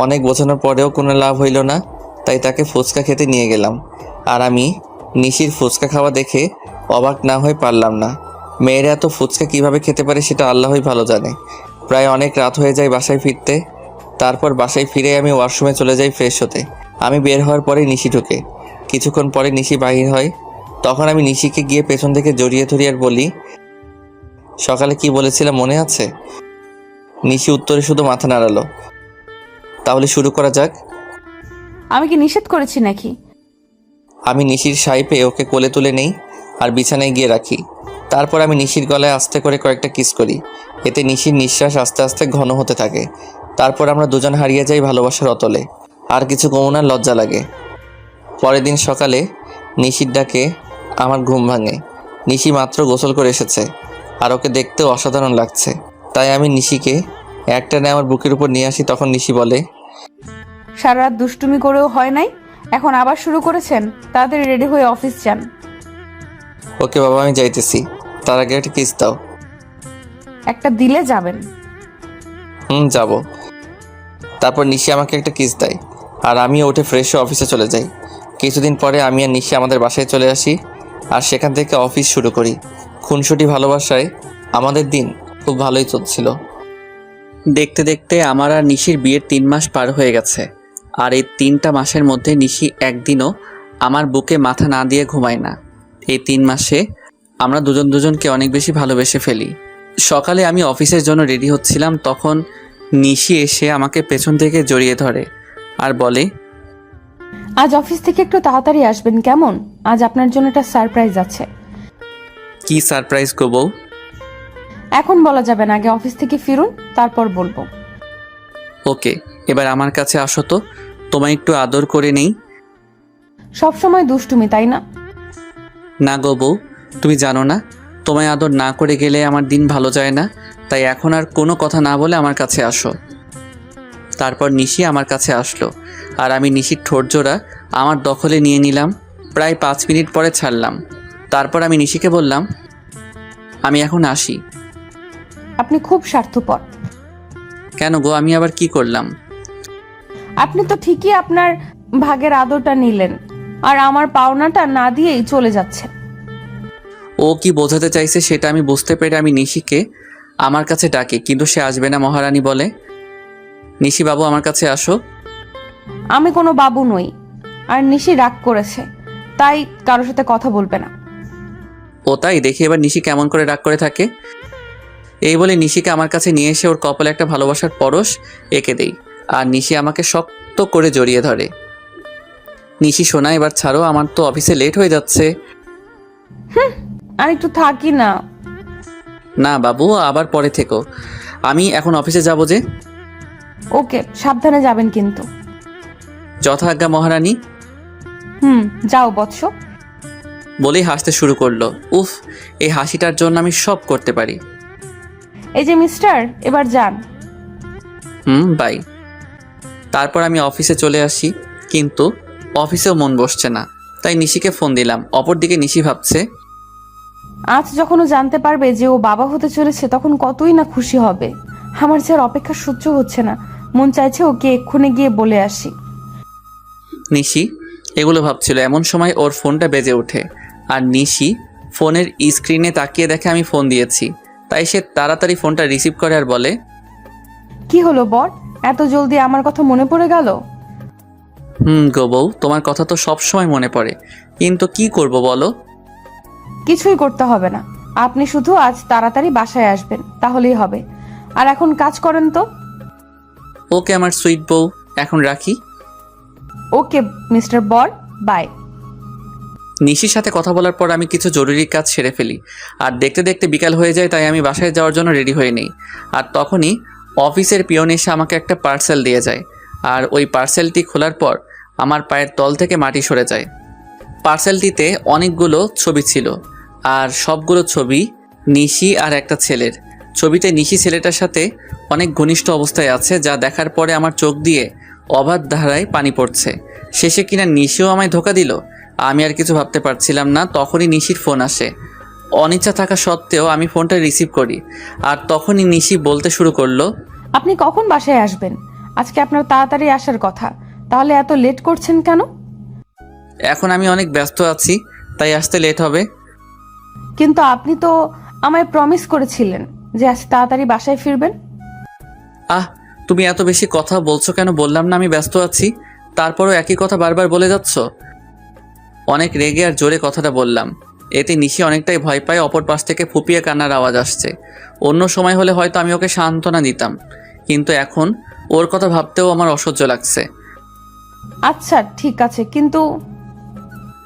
অনেক বোঝানোর পরেও কোনো লাভ হইল না, তাই তাকে ফুচকা খেতে নিয়ে গেলাম। আর আমি নিশির ফুচকা খাওয়া দেখে অবাক না হয়ে পারলাম না। মেয়েরা এত ফুচকা কীভাবে খেতে পারে সেটা আল্লাহই ভালো জানে। প্রায় অনেক রাত হয়ে যায় বাসায় ফিরতে। তারপর বাসায় ফিরে আমি ওয়াশরুমে চলে যাই ফ্রেশ হতে। আমি বের হওয়ার পরে নিশি ঢুকে। কিছুক্ষণ পরে নিশি বাহির হয়। তখন আমি নিশিকে গিয়ে পেছন থেকে জড়িয়ে ধরি আর বলি, সকালে কি বলেছিলাম মনে আছে? নিশি উত্তরে শুধু মাথা নাড়ালো। তাহলে শুরু করা যাক। আমি কি নিষেধ করেছি নাকি? আমি নিশির সাই পেয়ে ওকে কোলে তুলে নেই আর বিছানায় গিয়ে রাখি। তারপর আমি নিশির গলায় আস্তে করে কয়েকটা কিস করি। এতে নিশির নিঃশ্বাস আস্তে আস্তে ঘন হতে থাকে। তারপর আমরা দুজন হারিয়ে যাই ভালোবাসার অতলে। আর কিছু কমনার লজ্জা লাগে। পরের দিন সকালে নিশির ডাকে আমার ঘুম ভাঙে। নিশি মাত্র গোসল করে এসেছে আর ওকে দেখতেও অসাধারণ লাগছে। তাই আমি নিশিকে একটানে আমার বুকের উপর নিয়ে আসি। তখন নিশি বলে, সারা রাত দুষ্টুমি করেও হয় নাই, এখন আবার শুরু করেছেন? তাড়াতাড়ি রেডি হয়ে অফিস যান। ওকে বাবা, আমি যাইতেছি, তার আগে একটা কিস দাও। একটা দিলে যাবেন। যাব। তারপর নিশি আমাকে একটা কিস দেয় আর আমিও উঠে ফ্রেশ হয়ে অফিসে চলে যাই। কিছুদিন পরে আমি আর নিশি আমাদের বাসায় চলে আসি আর সেখান থেকে অফিস শুরু করি। খুনসুটি ভালোবাসায় আমাদের দিন খুব ভালোই চলছিল। দেখতে দেখতে আমার আর নিশির বিয়ের 3 মাস পার হয়ে গেছে। আর এই 3টা মাসের মধ্যে নিশি একদিনও আমার বুকে মাথা না দিয়ে ঘুমায় না। এই 3 মাসে আমরা দুজনকে অনেক বেশি ভালোবেসে ফেলি। সকালে আমি অফিসের জন্য রেডি হচ্ছিলাম, তখন নিশি এসে আমাকে পেছন থেকে জড়িয়ে ধরে আর বলে, আজ অফিস থেকে একটু তাড়াতাড়ি আসবেন কেমন? আজ আপনার জন্য একটা সারপ্রাইজ আছে। কি সারপ্রাইজ গো বউ? এখন বলা যাবে না, আগে অফিস থেকে ফিরুন, তারপর বলবো। ওকে, এবার আমার কাছে আসো তো, তোমায় একটু আদর করে নেই। সব সময় দুষ্টুমি, তাই না? না গো বউ, তুমি জানো না, তোমায় আদর না করে গেলে আমার দিন ভালো যায় না। তাই এখন আর কোনো কথা না বলে আমার কাছে আসো। তারপর নিশি আমার কাছে আসলো আর আমি নিশির ঠোঁট জোড়া আমার দখলে নিয়ে নিলাম। প্রায় 5 মিনিট পরে ছাড়লাম। তারপর আমি নিশিকে বললাম, আমি এখন আসি। আপনি খুব স্বার্থপর। কেন গো, আমি আবার কি করলাম? আপনি তো ঠিকই আপনার ভাগের আদরটা নিলেন আর আমার পাওনাটা না দিয়েই চলে যাচ্ছে। ও কি বোঝাতে চাইছে সেটা আমি বুঝতে পেরে আমি নিশিকে আমার কাছে ডাকি, কিন্তু সে আসবে না। মহারানী বলে, নিশি বাবু আমার কাছে আসো। আমি কোনো বাবু নই। আর নিশি রাগ করেছে, তাই কারোর সাথে কথা বলবে না। ও তাই? দেখি এবার নিশি কেমন করে রাগ করে থাকে। এই বলে নিশিকে আমার কাছে নিয়ে এসে ওর কপালে একটা ভালোবাসার পরশ এঁকে দেই আর নিশি আমাকে শক্ত করে জড়িয়ে ধরে। নিশি শোনা, এবার ছাড়ো, আমার তো অফিসে লেট হয়ে যাচ্ছে। আর একটু থাকি না। না বাবু, আবার পরে থেকো, আমি এখন অফিসে যাব যে। ওকে, সাবধানে যাবেন কিন্তু। যথাজ্ঞা মহারানী। যাও বৎস। বলেই হাসতে শুরু করলো। উফ, এই হাসিটার জন্য আমি সব করতে পারি। এই যে মিস্টার, এবার যান। বাই। তারপর আমি অফিসে চলে আসি, কিন্তু অফিসেও মন বসছে না। তাই নিশিকে ফোন দিলাম। অপরদিকে নিশি ভাবছে, আজ যখন ও জানতে পারবে যে ও বাবা হতে চলেছে তখন কতই না খুশি হবে। আমার যে আর অপেক্ষা সহ্য হচ্ছে না, মন চাইছে ওকে এক্ষুনি গিয়ে বলে আসি। নিশি এগুলো ভাবছিল, এমন সময় ওর ফোনটা বেজে ওঠে আর নিশি ফোনের স্ক্রিনে তাকিয়ে দেখে আমি ফোন দিয়েছি। তাই সে তাড়াতাড়ি ফোনটা রিসিভ করে আর বলে, কি হলো বর, এত জলদি আমার কথা মনে পড়ে গেল? গো বউ, তোমার কথা তো সব সময় মনে পড়ে, কিন্তু কি করব বলো? কিছুই করতে হবে না, আপনি শুধু আজ তাড়াতাড়ি বাসায় আসবেন, তাহলেই হবে। আর এখন কাজ করেন তো। ওকে আমার সুইট বউ, এখন রাখি। ওকে মিস্টার বর, বাই। নিশির সাথে কথা বলার পর আমি কিছু জরুরি কাজ সেরে ফেলি আর দেখতে দেখতে বিকাল হয়ে যায়। তাই আমি বাসায় যাওয়ার জন্য রেডি হয়ে নিই। আর তখনই অফিসের পিয়ন এসে আমাকে একটা পার্সেল দিয়ে যায় আর ওই পার্সেলটি খোলার পর আমার পায়ের তল থেকে মাটি সরে যায়। পার্সেলটিতে অনেকগুলো ছবি ছিল আর সবগুলো ছবি নিশি আর একটা ছেলের। ছবিতে নিশি ছেলেটার সাথে অনেক ঘনিষ্ঠ অবস্থায় আছে, যা দেখার পরে আমার চোখ দিয়ে অবাধ ধারায় পানি পড়ছে। শেষে কিনা নিশিও আমায় ধোকা দিল। আমি আর কিছু ভাবতে পারছিলাম না। তখনই নিশির ফোন আসে। অনিচ্ছা থাকা সত্ত্বেও আমি ফোনটা রিসিভ করি আর তখনই নিশি বলতে শুরু করলো, আপনি কখন বাসায় আসবেন? আজকে আপনার তাড়াতাড়ি আসার কথা, তাহলে এত লেট করছেন কেন? এখন আমি অনেক ব্যস্ত আছি, তাই আসতে লেট হবে। কিন্তু আপনি তো আমায় প্রমিস করেছিলেন যে আজ তাড়াতাড়ি বাসায় ফিরবেন। তুমি এত বেশি কথা বলছো কেন? বললাম না আমি ব্যস্ত আছি, তারপরও একই কথা বারবার বলে যাচ্ছ। অনেক রেগে আর জোরে কথাটা বললাম। এতে নিশি অনেকটাই ভয় পায়। অপর পাশ থেকে ফুপিয়ে কান্নার আওয়াজ আসছে। অন্য সময় হলে হয়তো আমি ওকে সান্ত্বনা দিতাম, কিন্তু এখন ওর কথা ভাবতেও আমার অসহ্য লাগছে। আচ্ছা ঠিক আছে, কিন্তু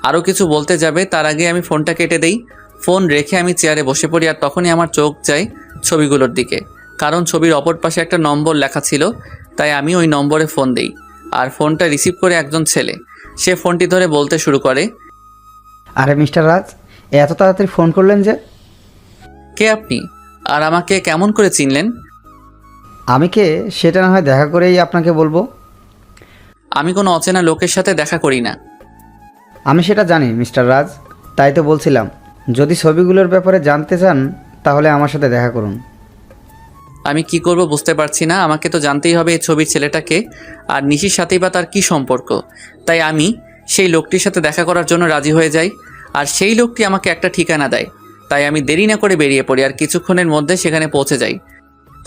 আরও কিছু বলতে যাবে তার আগে আমি ফোনটা কেটে দেই। ফোন রেখে আমি চেয়ারে বসে পড়ি আর তখনই আমার চোখ যায় ছবিগুলোর দিকে, কারণ ছবির অপর পাশে একটা নম্বর লেখা ছিল। তাই আমি ওই নম্বরে ফোন দেই আর ফোনটা রিসিভ করে একজন ছেলে। সে ফোনটি ধরে বলতে শুরু করে, আরে মিস্টার রাজ, এত তাড়াতাড়ি ফোন করলেন যে? কে আপনি, আর আমাকে কেমন করে চিনলেন? আমি কে সেটা না হয় দেখা করেই আপনাকে বলবো। আমি কোনো অচেনা লোকের সাথে দেখা করি না। আমি সেটা জানি মিস্টার রাজ, তাই তো বলছিলাম যদি ছবিগুলোর ব্যাপারে জানতে চান তাহলে আমার সাথে দেখা করুন। আমি কি করব বুঝতে পারছি না। আমাকে তো জানতেই হবে এই ছবির ছেলেটাকে, আর নিশির সাথেই বা তার কী সম্পর্ক। তাই আমি সেই লোকটির সাথে দেখা করার জন্য রাজি হয়ে যাই, আর সেই লোকটি আমাকে একটা ঠিকানা দেয়। তাই আমি দেরি না করে বেরিয়ে পড়ি, আর কিছুক্ষণের মধ্যে সেখানে পৌঁছে যাই।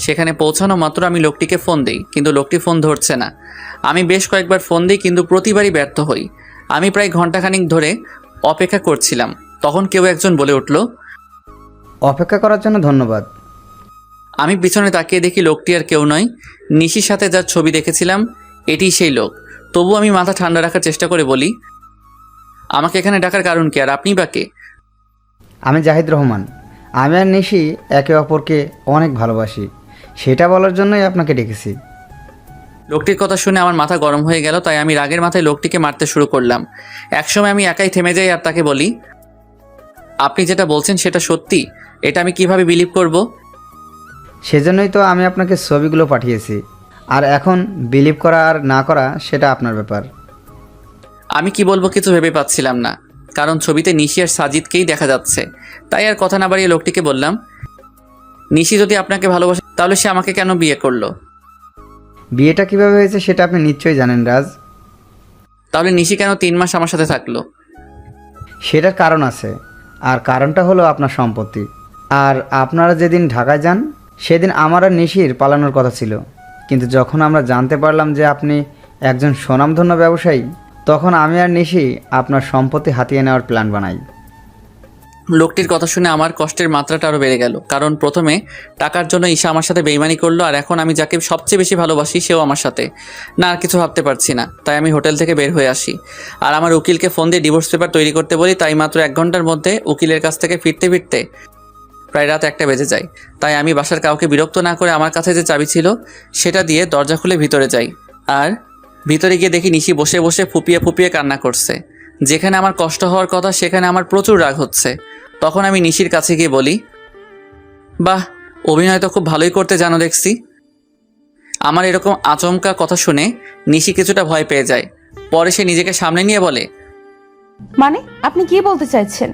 সেখানে পৌঁছানো মাত্র আমি লোকটিকে ফোন দিই, কিন্তু লোকটি ফোন ধরছে না। আমি বেশ কয়েকবার ফোন দিই, কিন্তু প্রতিবারই ব্যর্থ হই। আমি প্রায় ঘন্টাখানিক ধরে অপেক্ষা করছিলাম। তখন কেউ একজন বলে উঠল, অপেক্ষা করার জন্য ধন্যবাদ। আমি পিছনে তাকিয়ে দেখি লোকটি আর কেউ নয়, নিশির সাথে যার ছবি দেখেছিলাম এটিই সেই লোক। তবু আমি মাথা ঠান্ডা রাখার চেষ্টা করে বলি, আমাকে এখানে ডাকার কারণ কি, আর আপনি বা কে? আমি জাহিদ রহমান। আমি আর নিশি একে অপরকে অনেক ভালোবাসি, সেটা বলার জন্যই আপনাকে ডেকেছি। লোকটির কথা শুনে আমার মাথা গরম হয়ে গেল, তাই আমি রাগের মাথায় লোকটিকে মারতে শুরু করলাম। একসময় আমি একাই থেমে যাই আর তাকে বলি, আপনি যেটা বলছেন সেটা সত্যি? এটা আমি কিভাবে বিলিভ করব? সেজন্যই তো আমি আপনাকে ছবিগুলো পাঠিয়েছি, আর এখন বিলিভ করা আর না করা সেটা আপনার ব্যাপার। আমি কি বলবো কিছু ভেবে পাচ্ছিলাম না, কারণ ছবিতে নিশি আর সাজিদকেই দেখা যাচ্ছে। তাই আর কথা না বাড়িয়ে লোকটিকে বললাম, নিশি যদি আপনাকে ভালোবাসে তাহলে সে আমাকে কেন বিয়ে করলো? বিয়েটা কিভাবে হয়েছে সেটা আপনি নিশ্চয়ই জানেন রাজ। তাহলে নিশি কেন 3 মাস আমার সাথে থাকলো? সেটার কারণ আছে, আর কারণটা হলো আপনার সম্পত্তি। আর আপনারা যেদিন ঢাকায় যান সেদিন আমার আর নিশির পালানোর কথা ছিল, কিন্তু যখন আমরা জানতে পারলাম যে আপনি একজন স্বনামধন্য ব্যবসায়ী, তখন আমি আর নিশি আপনার সম্পত্তি হাতিয়ে নেওয়ার প্ল্যান বানাই। লোকটির কথা শুনে আমার কষ্টের মাত্রাটা আরও বেড়ে গেল, কারণ প্রথমে টাকার জন্য ঈশা আমার সাথে বেইমানি করলো, আর এখন আমি যাকে সবচেয়ে বেশি ভালোবাসি সেও আমার সাথে। না, আর কিছু ভাবতে পারছি না। তাই আমি হোটেল থেকে বের হয়ে আসি, আর আমার উকিলকে ফোন দিয়ে ডিভোর্স পেপার তৈরি করতে বলি। তাই মাত্র 1 ঘন্টার মধ্যে উকিলের কাছ থেকে ফিরতে ফিরতে প্রায় রাত 1টা বেজে যায়। তাই আমি বাসার কাউকে বিরক্ত না করে আমার কাছে যে চাবি ছিল সেটা দিয়ে দরজা খুলে ভিতরে যাই, আর ভিতরে গিয়ে দেখি নিশি বসে বসে ফুপিয়ে ফুপিয়ে কান্না করছে। যেখানে আমার কষ্ট হওয়ার কথা সেখানে আমার প্রচুর রাগ হচ্ছে। তখন আমি নিশির কাছে গিয়ে বলি, বাহ, অভিনয় তো খুব ভালোই করতে জানো দেখছি। আমার এরকম আচমকা কথা শুনে নিশি কিছুটা ভয় পেয়ে যায়। পরে সে নিজেকে সামনে নিয়ে বলে, মানে আপনি কি বলতে চাইছেন?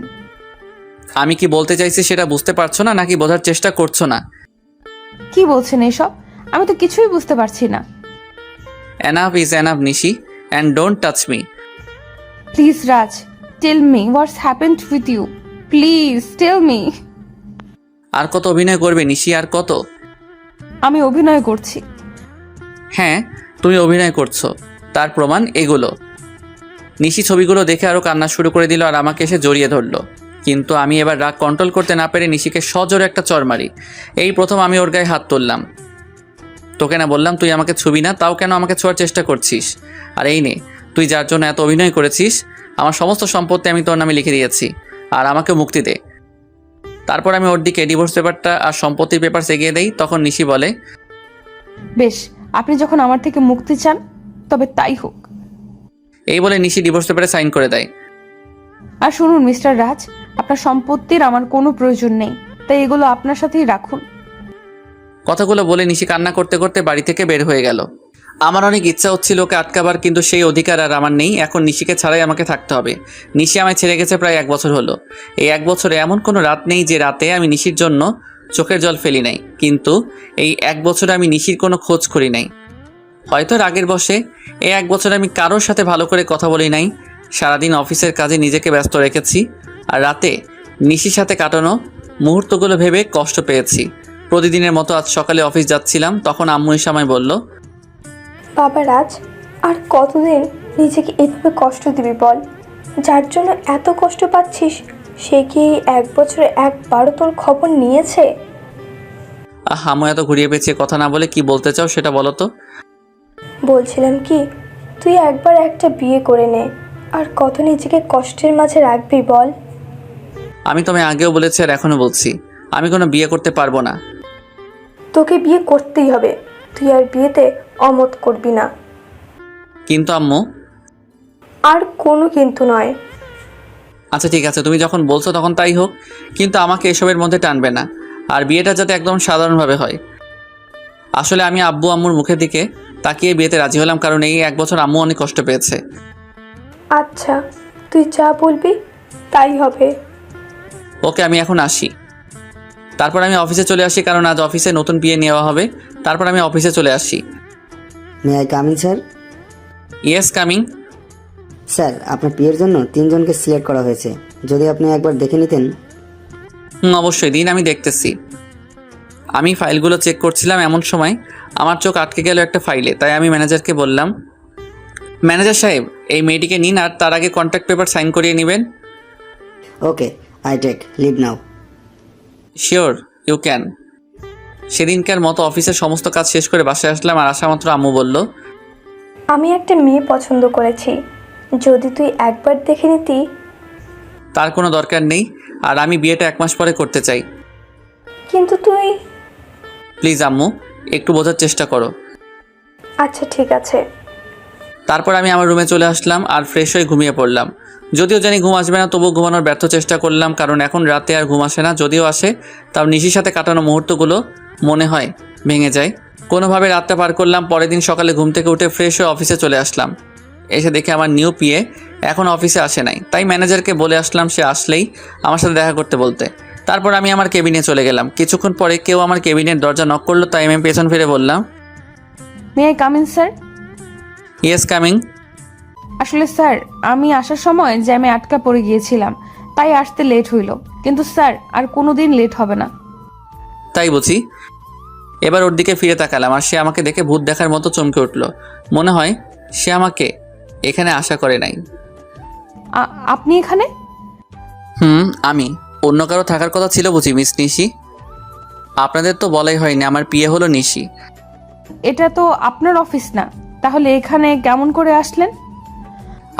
আমি কি বলতে চাইছি সেটা বুঝতে পারছো না, নাকি বোঝার চেষ্টা করছো না? কি বলছেন এসব? আমি তো কিছুই বুঝতে পারছি না। Enough is enough Nishi, and don't touch me. Please Raj, tell me what's happened with you. Please tell me. আর কত অভিনয় করবে নিশি, আর কত? আমি অভিনয় করছি। হ্যাঁ, তুমি অভিনয় করছো, তার প্রমাণ এগুলো। নিশি ছবিগুলো দেখে আরও কান্না শুরু করে দিল, আর আমাকে এসে জড়িয়ে ধরলো। কিন্তু আমি এবার রাগ কন্ট্রোল করতে না পেরে নিশিকে সজোরে একটা চড় মারি। এই প্রথম আমি ওর গায়ে হাত তুললাম। তোকে না বললাম তুই আমাকে ছবি না, তাও কেন আমাকে ছোঁয়ার চেষ্টা করছিস? আর এই নে, তুই যার জন্য এত অভিনয় করেছিস, আমার সমস্ত সম্পত্তি আমি তোর নামে লিখে দিয়েছি, আর আমাকে মুক্তি দে। তারপর আমি ওর দিকে ডিভোর্স পেপারটা আর সম্পত্তির পেপার এগিয়ে দেই। তখন নিশি বলে, বেশ, আপনি যখন আমার থেকে মুক্তি চান তবে তাই হোক। এই বলে নিশি ডিভোর্স পেপারে সাইন করে দেয়। আর শুনুন মিস্টার রাজ, আপনার সম্পত্তির আমার কোনো প্রয়োজন নেই, তাই এগুলো আপনার সাথেই রাখুন। কথাগুলো বলে নিশি কান্না করতে করতে বাড়ি থেকে বের হয়ে গেল। আমার অনেক ইচ্ছা হচ্ছিল ওকে আটকাবার, কিন্তু সেই অধিকার আর আমার নেই। এখন নিশিকে ছাড়াই আমাকে থাকতে হবে। নিশি আমায় ছেড়ে গেছে প্রায় 1 বছর হলো। এই 1 বছরে এমন কোনো রাত নেই যে রাতে আমি নিশির জন্য চোখের জল ফেলি নাই, কিন্তু এই 1 বছরে আমি নিশির কোনো খোঁজ করি নাই। হয়তো রাগের বশে এই 1 বছরে আমি কারোর সাথে ভালো করে কথা বলি নাই। সারাদিন অফিসের কাজে নিজেকে ব্যস্ত রেখেছি, আর রাতে নিশির সাথে কাটানো মুহূর্তগুলো ভেবে কষ্ট পেয়েছি। প্রতিদিনের মতো আজ সকালে অফিস যাচ্ছিলাম, তখন আম্মু এসে আমায় বলল, বাবা রাজ, আর কতদিন নিজেকে এভাবে কষ্ট দিবি বল? যার জন্য এত কষ্ট পাচ্ছিস সে কি 1 বছরে একবারও তোর খবর নিয়েছে? আম্মু এত ঘুরিয়ে পেঁচিয়ে কথা না বলে কি বলতে চাও সেটা বলো তো। বলছিলাম কি, তুই একবার একটা বিয়ে করে নে, আর কত নিজেকে কষ্টের মাঝে রাখবি বল? আমি তোমায় আগেও বলেছি আর এখনো বলছি, আমি কোনো বিয়ে করতে পারবো না। তোকে বিয়ে করতেই হবে, তুই আর বিয়েতে অমত করবি না। কিন্তু আম্মু। আর কোনো কিন্তু নয়। আচ্ছা ঠিক আছে, তুমি যখন বলছো তখন তাই হোক, কিন্তু আমাকে এসবের মধ্যে টানবে না। আর বিয়েটা যাতে একদম সাধারণভাবে হয়। আসলে আমি আব্বু আম্মুর মুখের দিকে তাকিয়ে বিয়েতে রাজি হলাম, কারণ এই 1 বছর আম্মু অনেক কষ্ট পেয়েছে। আচ্ছা, তুই যা বলবি তাই হবে। ওকে, আমি এখন আসি। তারপর আমি অফিসে চলে আসি, কারণ আজ অফিসে নতুন বিয়ে নেওয়া হবে। তারপর আমি অফিসে চলে আসি। May I coming sir? Yes, coming. Sir, আপনার বিয়ের জন্য 3 জনকে সিলেক্ট করা হয়েছে, যদি আপনি একবার দেখে নিতেন। অবশ্যই দিন, আমি দেখতেছি। আমি ফাইলগুলো চেক করছিলাম, এমন সময় আমার চোখ আটকে গেল একটা ফাইলে। তাই আমি ম্যানেজারকে বললাম, ম্যানেজার সাহেব, এই মেয়েটিকে নিন, আর তার আগে কন্ট্রাক্ট পেপার সাইন করিয়ে নেবেন। Okay, I take leave now. Sure, you can. সেদিনকার মতো অফিসের সমস্ত কাজ শেষ করে বাসায় আসলাম, আর আসা মাত্র আম্মু বলল, আমি একটা মেয়ে পছন্দ করেছি, যদি তুই একবার দেখে নিতি। তার কোনো দরকার নেই, আর আমি বিয়েটা 1 মাস পরে করতে চাই। কিন্তু তুই। প্লিজ আম্মু, একটু বোঝার চেষ্টা করো। আচ্ছা ঠিক আছে। তারপর আমি আমার রুমে চলে আসলাম আর ফ্রেশ হয়ে ঘুমিয়ে পড়লাম। যদিও জানি ঘুম আসবে না, তবুও ঘুমানোর ব্যর্থ চেষ্টা করলাম, কারণ এখন রাতে আর ঘুম আসে না। যদিও আসে, তাও নিশির সাথে কাটানো মুহূর্তগুলো মনে হয় ভেঙে যায়। কোনোভাবে রাতটা পার করলাম। পরের দিন সকালে ঘুম থেকে উঠে ফ্রেশ হয়ে অফিসে চলে আসলাম। এসে দেখে আমার নিউ পিএ এখন অফিসে আসে নাই। তাই ম্যানেজারকে বলে আসলাম সে আসলেই আমার সাথে দেখা করতে বলতে। তারপর আমি আমার কেবিনে চলে গেলাম। কিছুক্ষণ পরে কেউ আমার কেবিনের দরজা নক করলো, তাই আমি পেছন ফিরে বললাম, may I come in sir? Yes, coming. আসলে স্যার, আমি আসার সময় জ্যামে আটকা পড়ে গিয়েছিলাম, তাই আসতে লেট হইল। কিন্তু স্যার, আর কোনোদিন লেট হবে না। তাই বুঝি? এবার ওর দিকে ফিরে তাকালাম, আর সে আমাকে দেখে ভূত দেখার মতো চমকে উঠল। মনে হয় সে আমাকে এখানে আশা করে নাই। আপনি এখানে? আমি। অন্য কারো থাকার কথা ছিল বুঝি মিস নিশি? আপনাদের তো বলাই হয়নি আমার পিএ হলো নিশি। এটা তো আপনার অফিস না, তাহলে এখানে কেমন করে আসলেন?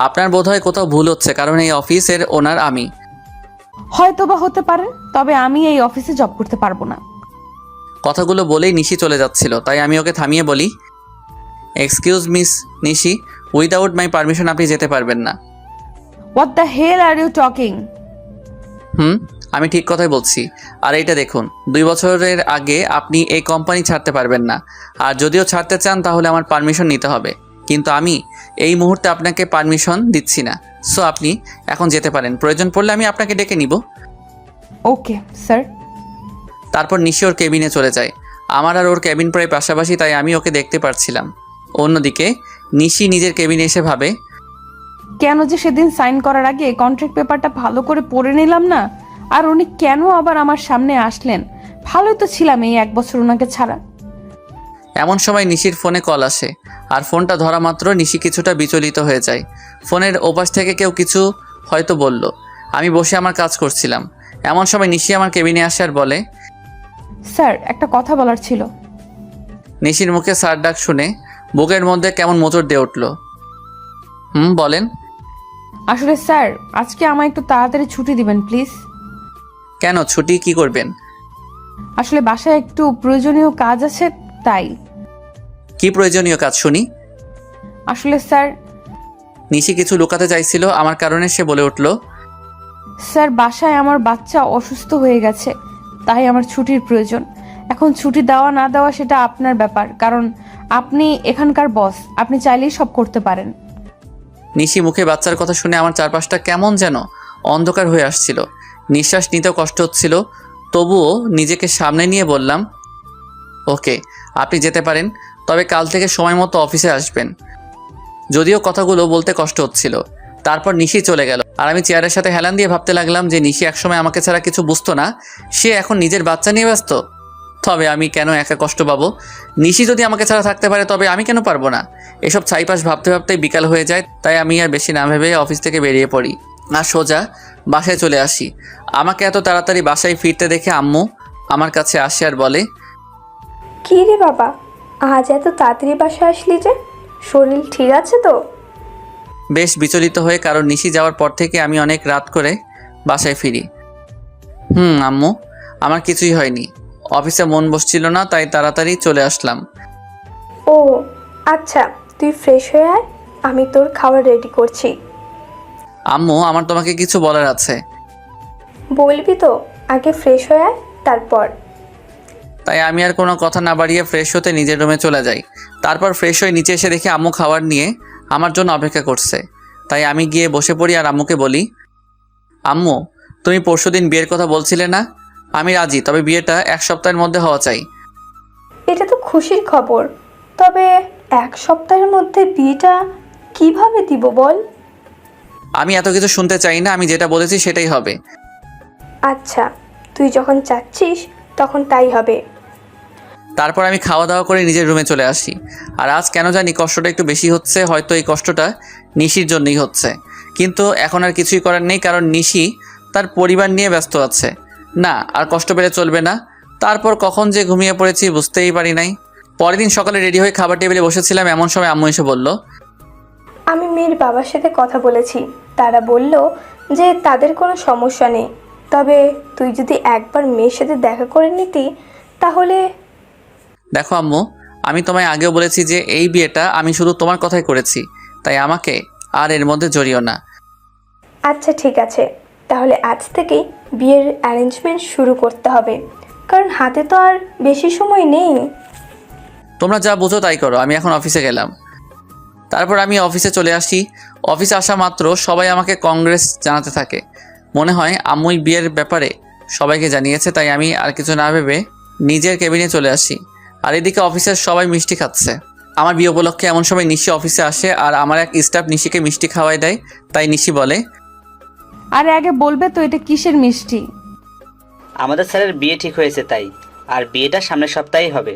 আপনার বোধহয় কোথাও ভুল হচ্ছে, কারণ এই অফিসের ওনার আমি। হয়তো বা হতে পারেন, তবে আমি এই অফিসে জব করতে পারবো না। কথাগুলো বলেই নিশি চলে যাচ্ছিল, তাই আমি ওকে থামিয়ে বলি, excuse miss Nishi, without my permission আপনি যেতে পারবেন না। What the hell are you talking? আমি ঠিক কথাই বলছি। আর এইটা দেখুন, 2 বছরের আগে আপনি এই কোম্পানি ছাড়তে পারবেন না। আর যদিও ছাড়তে চান তাহলে আমার পারমিশন নিতে হবে, কিন্তু আমি এই মুহূর্তে আপনাকে পারমিশন দিচ্ছি না। সো আপনি এখন যেতে পারেন, প্রয়োজন পড়লে আমি আপনাকে ডেকে নিব। Okay sir. তারপর নিশি ওর কেবিনে চলে যায়। আমার আর ওর কেবিন প্রায় পাশাপাশি, তাই আমি ওকে দেখতে পারছিলাম। অন্যদিকে নিশি নিজের কেবিনে এসে ভাবে, কেন যে সেদিন সাইন করার আগে কন্ট্রাক্ট পেপারটা ভালো করে পড়ে নিলাম না, আর উনি কেন আবার আমার সামনে আসলেন? ভালোই তো ছিলাম এই 1 বছর ওনাকে ছাড়া। এমন সময় নিশির ফোনে কল আসে, আর ফোনটা ধরা মাত্র নিশি কিছুটা বিচলিত হয়ে যায়। ফোনের ওপাশ থেকে কেউ কিছু হয়তো বলল। আমি বসে আমার কাজ করছিলাম। এমন সময় নিশি আমার কেবিনে আসে আর বলে, স্যার, একটা কথা বলার ছিল। নিশির মুখে স্যার ডাক শুনে বুকের মধ্যে কেমন মোচড় দিয়ে উঠল। বলেন। আসলে স্যার, আজকে আমায় একটু তাড়াতাড়ি ছুটি দিবেন প্লিজ। কেন, ছুটি কি করবেন? আসলে বাসায় একটু প্রয়োজনীয় কাজ আছে, তাই। কি প্রয়োজনীয় কাজ শুনি? আসলে স্যার। নিশি কিছু লুকাতে চাইছিল আমার কারণে, সে বলে উঠল, স্যার, বাসায় আমার বাচ্চা অসুস্থ হয়ে গেছে, তাই আমার ছুটির প্রয়োজন। এখন ছুটি দেওয়া না দেওয়া সেটা আপনার ব্যাপার, কারণ আপনি এখানকার বস, আপনি চাইলেই সব করতে পারেন। নিশি মুখে বাচ্চার কথা শুনে আমার চারপাশটা কেমন যেন অন্ধকার হয়ে আসছিল। নিঃশ্বাস নিতেও কষ্ট হচ্ছিল, তবুও নিজেকে সামনে নিয়ে বললাম, ওকে, আপনি যেতে পারেন, তবে কাল থেকে সময় মতো অফিসে আসবেন। যদিও কথাগুলো বলতে কষ্ট হচ্ছিল। তারপর নিশি চলে গেল, আর আমি চেয়ারের সাথে হেলান দিয়ে ভাবতে লাগলাম যে নিশি একসময় আমাকে ছাড়া কিছু বুঝতো না, সে এখন নিজের বাচ্চা নিয়ে ব্যস্ত। তবে আমি কেন একা কষ্ট পাবো? নিশি যদি আমাকে ছাড়া থাকতে পারে, তবে আমি কেন পারবো না? এসব ছাইপাশ ভাবতে ভাবতেই বিকাল হয়ে যায়, তাই আমি আর বেশি না ভেবে অফিস থেকে বেরিয়ে পড়ি আর সোজা বাসায় চলে আসি। আমাকে এত তাড়াতাড়ি বাসায় ফিরতে দেখে আম্মু আমার কাছে আসে আর বলে, কী রে বাবা, আজ এত তাড়াতাড়ি বাসায় আসলি যে? শরীর ঠিক আছে তো? বেশ বিচলিত হয়ে, কারণ নিশি যাওয়ার পর থেকে আমি অনেক রাত করে বাসায় ফিরি। আম্মু, আমার কিছুই হয়নি। অফিসে মন বসছিল না, তাই তাড়াতাড়ি চলে আসলাম। ও আচ্ছা, তুই ফ্রেশ হয়ে আয়, আমি তোর খাবার রেডি করছি। আম্মু, আমার তোমাকে কিছু বলার আছে। বলবি তো? আগে ফ্রেশ হয়ে আয়, তারপর। তাই আমি আর কোনো কথা না বাড়িয়ে ফ্রেশ হতে নিজের রুমে চলে যাই। তারপর ফ্রেশ হয়ে নিচে এসে দেখি আম্মু খাবার নিয়ে আমার জন্য অপেক্ষা করছে। তাই আমি গিয়ে বসে পড়ি আর আম্মুকে বলি, আম্মু, তুমি পরশুদিন বিয়ের কথা বলছিলে না? আমি রাজি, তবে বিয়েটা 1 সপ্তাহের মধ্যে হওয়া চাই। এটা তো খুশির খবর, তবে 1 সপ্তাহের মধ্যে বিয়েটা কিভাবে দিব বল? আমি এত কিছু শুনতে চাই না, আমি যেটা বলেছি সেটাই হবে। আচ্ছা, তুই যখন চাচ্ছিস তখন তাই হবে। তারপর আমি খাওয়া দাওয়া করে নিজের রুমে চলে আসি। আর আজ কেন জানি কষ্টটা একটু বেশি হচ্ছে, হয়তো এই কষ্টটা নিশির জন্যই হচ্ছে। কিন্তু এখন আর কিছুই করার নেই, কারণ নিশি তার পরিবার নিয়ে ব্যস্ত আছে। না, আর কষ্ট পেলে চলবে না। তারপর কখন যে ঘুমিয়ে পড়েছি বুঝতেই পারি নাই। পরের দিন সকালে রেডি হয়ে খাবার টেবিলে বসেছিলাম, এমন সময় আম্মু এসে বলল, আমি মেয়ের বাবার সাথে কথা বলেছি, তারা বলল যে তাদের কোনো সমস্যা নেই, তবে তুই যদি একবার মেয়ের সাথে দেখা করে নিতি তাহলে। দেখো আম্মু, আমি তোমায় আগেও বলেছি যে এই বিয়েটা আমি শুধু তোমার কথাই করেছি, তাই আমাকে আর এর মধ্যে জড়িও না। আচ্ছা ঠিক আছে, তাহলে আজ থেকেই বিয়ের অ্যারেঞ্জমেন্ট শুরু করতে হবে, কারণ হাতে তো আর বেশি সময় নেই। তোমরা যা বুঝো তাই করো, আমি এখন অফিসে গেলাম। তারপর আমি অফিসে চলে আসি। অফিসে আসা মাত্র সবাই আমাকে কংগ্রেস জানাতে থাকে। মনে হয় আম্মুই বিয়ের ব্যাপারে সবাইকে জানিয়েছে, তাই আমি আর কিছু না ভেবে নিজের কেবিনে চলে আসি। আর এদিকে অফিসের সবাই মিষ্টি খাচ্ছে। আমার বিয়ে উপলক্ষে এমন সময় নিশি অফিসে আসে আর আমার এক স্টাফ নিশিকে মিষ্টি খাওয়াই দেয়। তাই নিশি বলে, আরে আগে বলবে তো এটা কিসের মিষ্টি? আমাদের স্যারের বিয়ে ঠিক হয়েছে তাই, আর বিয়েটা সামনের সপ্তাহেই হবে।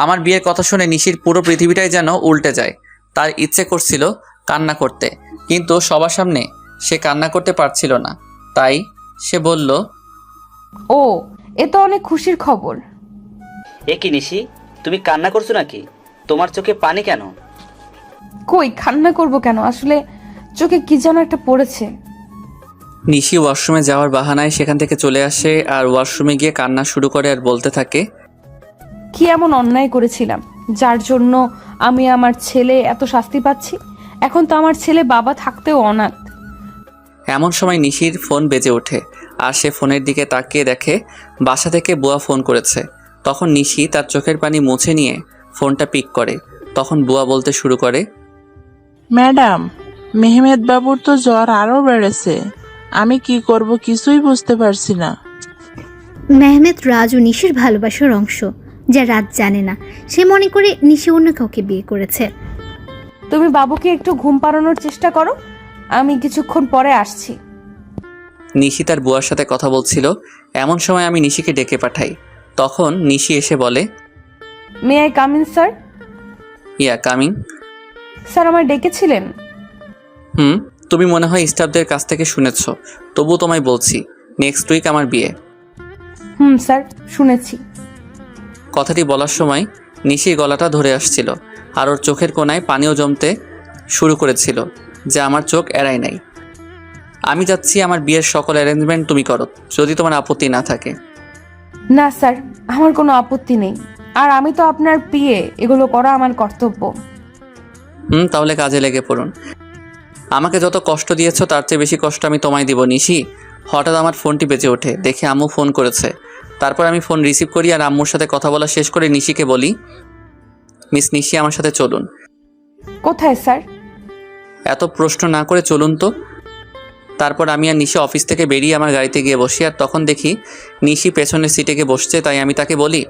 আমার বিয়ের কথা শুনে নিশির পুরো পৃথিবীটাই যেন উল্টে যায়। তার ইচ্ছে করছিল কান্না করতে, কিন্তু সবার সামনে সে কান্না করতে পারছিল না। তাই সে বলল, ও, এ তো অনেক খুশির খবর। এ কি নিশি, তুমি কান্না করছো নাকি? তোমার চোখে পানি কেন? কই, কান্না করব কেন? আসলে চোখে কি যেন একটা পড়েছে। নিশি ওয়াশরুমে যাওয়ার বাহানায় সেখান থেকে চলে আসে আর ওয়াশরুমে গিয়ে কান্না শুরু করে আর বলতে থাকে, কি এমন অন্যায় করেছিলাম যার জন্য আমি আমার ছেলে এত শাস্তি পাচ্ছি? এখন তো আমার ছেলে বাবা থাকতেও অনাথ। এমন সময় নিশির ফোন বেজে ওঠে আর সে ফোনের দিকে তাকিয়ে দেখে বাসা থেকে বুয়া ফোন করেছে। তখন নিশি তার চোখের পানি মুছে নিয়ে ফোনটা পিক করে। তখন বুয়া বলতে শুরু করে, ম্যাডাম, মেহমেদ বাবুর তো জ্বর আরো বেড়েছে, আমি কি করব কিছুই বুঝতে পারছি না। মেহমেদ রাজ ও নিশির ভালোবাসার অংশ, যা রাজ জানে না। সে মনে করে নিশি অন্য কাউকে বিয়ে করেছে। তুমি বাবুকে একটু ঘুম পাড়ানোর চেষ্টা করো, আমি কিছুক্ষণ পরে আসছি। নিশি তার বুয়ার সাথে কথা বলছিল। এমন সময় আমি নিশিকে ডেকে পাঠাই। তখন নিশি এসে বলে, may I come in sir? Yeah coming. Sir আমায় ডেকেছিলেন? তুমি মনে হয় স্টাফদের কাছ থেকে শুনেছ, তবু তোমায় বলছি, নেক্সট উইক আমার বিয়ে। স্যার, শুনেছি। কথাটি বলার সময় নিশির গলাটা ধরে আসছিল আর ওর চোখের কোণায় পানিও জমতে শুরু করেছিল, যা আমার চোখ এড়ায় নাই। আমি যাচ্ছি, আমার বিয়ের সকল অ্যারেঞ্জমেন্ট তুমি করো, যদি তোমার আপত্তি না থাকে। না স্যার, আমার কোনো আপত্তি নেই, আর আমি তো আপনার পিএ, এগুলো করা আমার কর্তব্য। তাহলে কাজে লেগে পড়ুন। আমাকে যত কষ্ট দিয়েছো তার চেয়ে বেশি কষ্ট আমি তোমায় দিব নিশি। হঠাৎ আমার ফোনটি বেজে ওঠে, দেখে আম্মু ফোন করেছে। তারপর আমি ফোন রিসিভ করি আর আম্মুর সাথে কথা বলা শেষ করে নিশিকে বলি, মিস নিশি, আমার সাথে চলুন। কোথায় স্যার? এত প্রশ্ন না করে চলুন তো। তারপর আমি আর নিশি অফিস থেকে বেরিয়ে আমার গাড়িতে গিয়ে বসি, আর তখন দেখি নিশি পেছনের সিটে গিয়ে বসছে। তাই আমি তাকে বলি,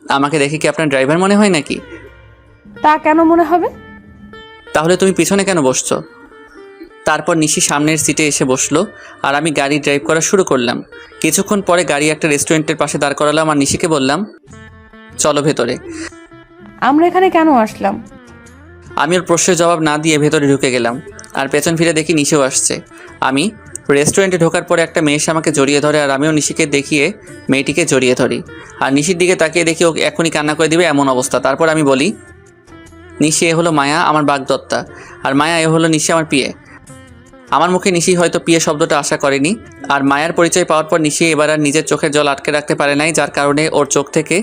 আমাকে দেখে কি আপনার ড্রাইভার মনে হয় নাকি? তা কেন মনে হবে? তাহলে তুমি পিছনে কেন বসছো? তারপর নিশি সামনের সিটে এসে বসলো আর আমি গাড়ি ড্রাইভ করা শুরু করলাম। কিছুক্ষণ পরে গাড়ি একটা রেস্টুরেন্টের পাশে দাঁড় করালাম আর নিশিকে বললাম, চলো ভেতরে। আমরা এখানে কেন আসলাম? আমি ওর প্রশ্নের জবাব না দিয়ে ভেতরে ঢুকে গেলাম আর পেছন ফিরে দেখি নিশিও আসছে। আমি রেস্টুরেন্টে ঢোকার পরে একটা মেয়ে এসে আমাকে জড়িয়ে ধরে আর আমিও নিশিকে দেখিয়ে মেয়েটিকে জড়িয়ে ধরি। আর নিশির দিকে তাকিয়ে দেখি ও এখনই কান্না করে দিবে এমন অবস্থা। তারপর আমি বলি, নিশি, এ হলো মায়া, আমার বাগদত্তা, আর মায়া এ হলো নিশি, আমার পিয়ে। আমার মুখে নিশি হয়তো পিয়ে শব্দটা আশা করেনি। আর মায়ার পরিচয় পাওয়ার পর নিশি এবার আর নিজের চোখের জল আটকে রাখতে পারে নাই, যার কারণে ওর চোখ থেকে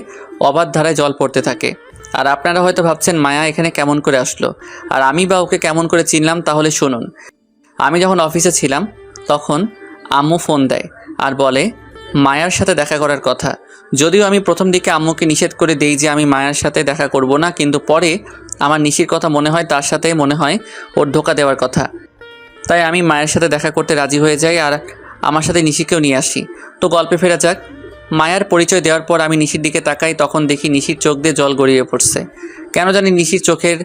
অবাধ ধারায় জল পড়তে থাকে। আর আপনারা হয়তো ভাবছেন মায়া এখানে কেমন করে আসলো আর আমি বা ওকে কেমন করে চিনলাম, তাহলে শুনুন। আমি যখন অফিসে ছিলাম তখন আম্মু ফোন দেয় আর বলে মায়ার সাথে দেখা করার কথা। যদিও আমি প্রথম দিকে আম্মুকে নিষেধ করে দেই যে আমি মায়ার সাথে দেখা করব না, কিন্তু পরে আমার নিশির কথা মনে হয়, তার সাথে মনে হয় ওর ধোকা দেওয়ার কথা। তাই আমি মায়ের সাথে দেখা করতে রাজি হয়ে যাই আর আমার সাথে নিশিকেও নিয়ে আসি। তো গল্পে ফেরা যাক। মায়ার পরিচয় দেওয়ার পর আমি নিশির দিকে তাকাই, তখন দেখি নিশির চোখ দিয়ে জল গড়িয়ে পড়ছে। কেন জানি নিশির চোখের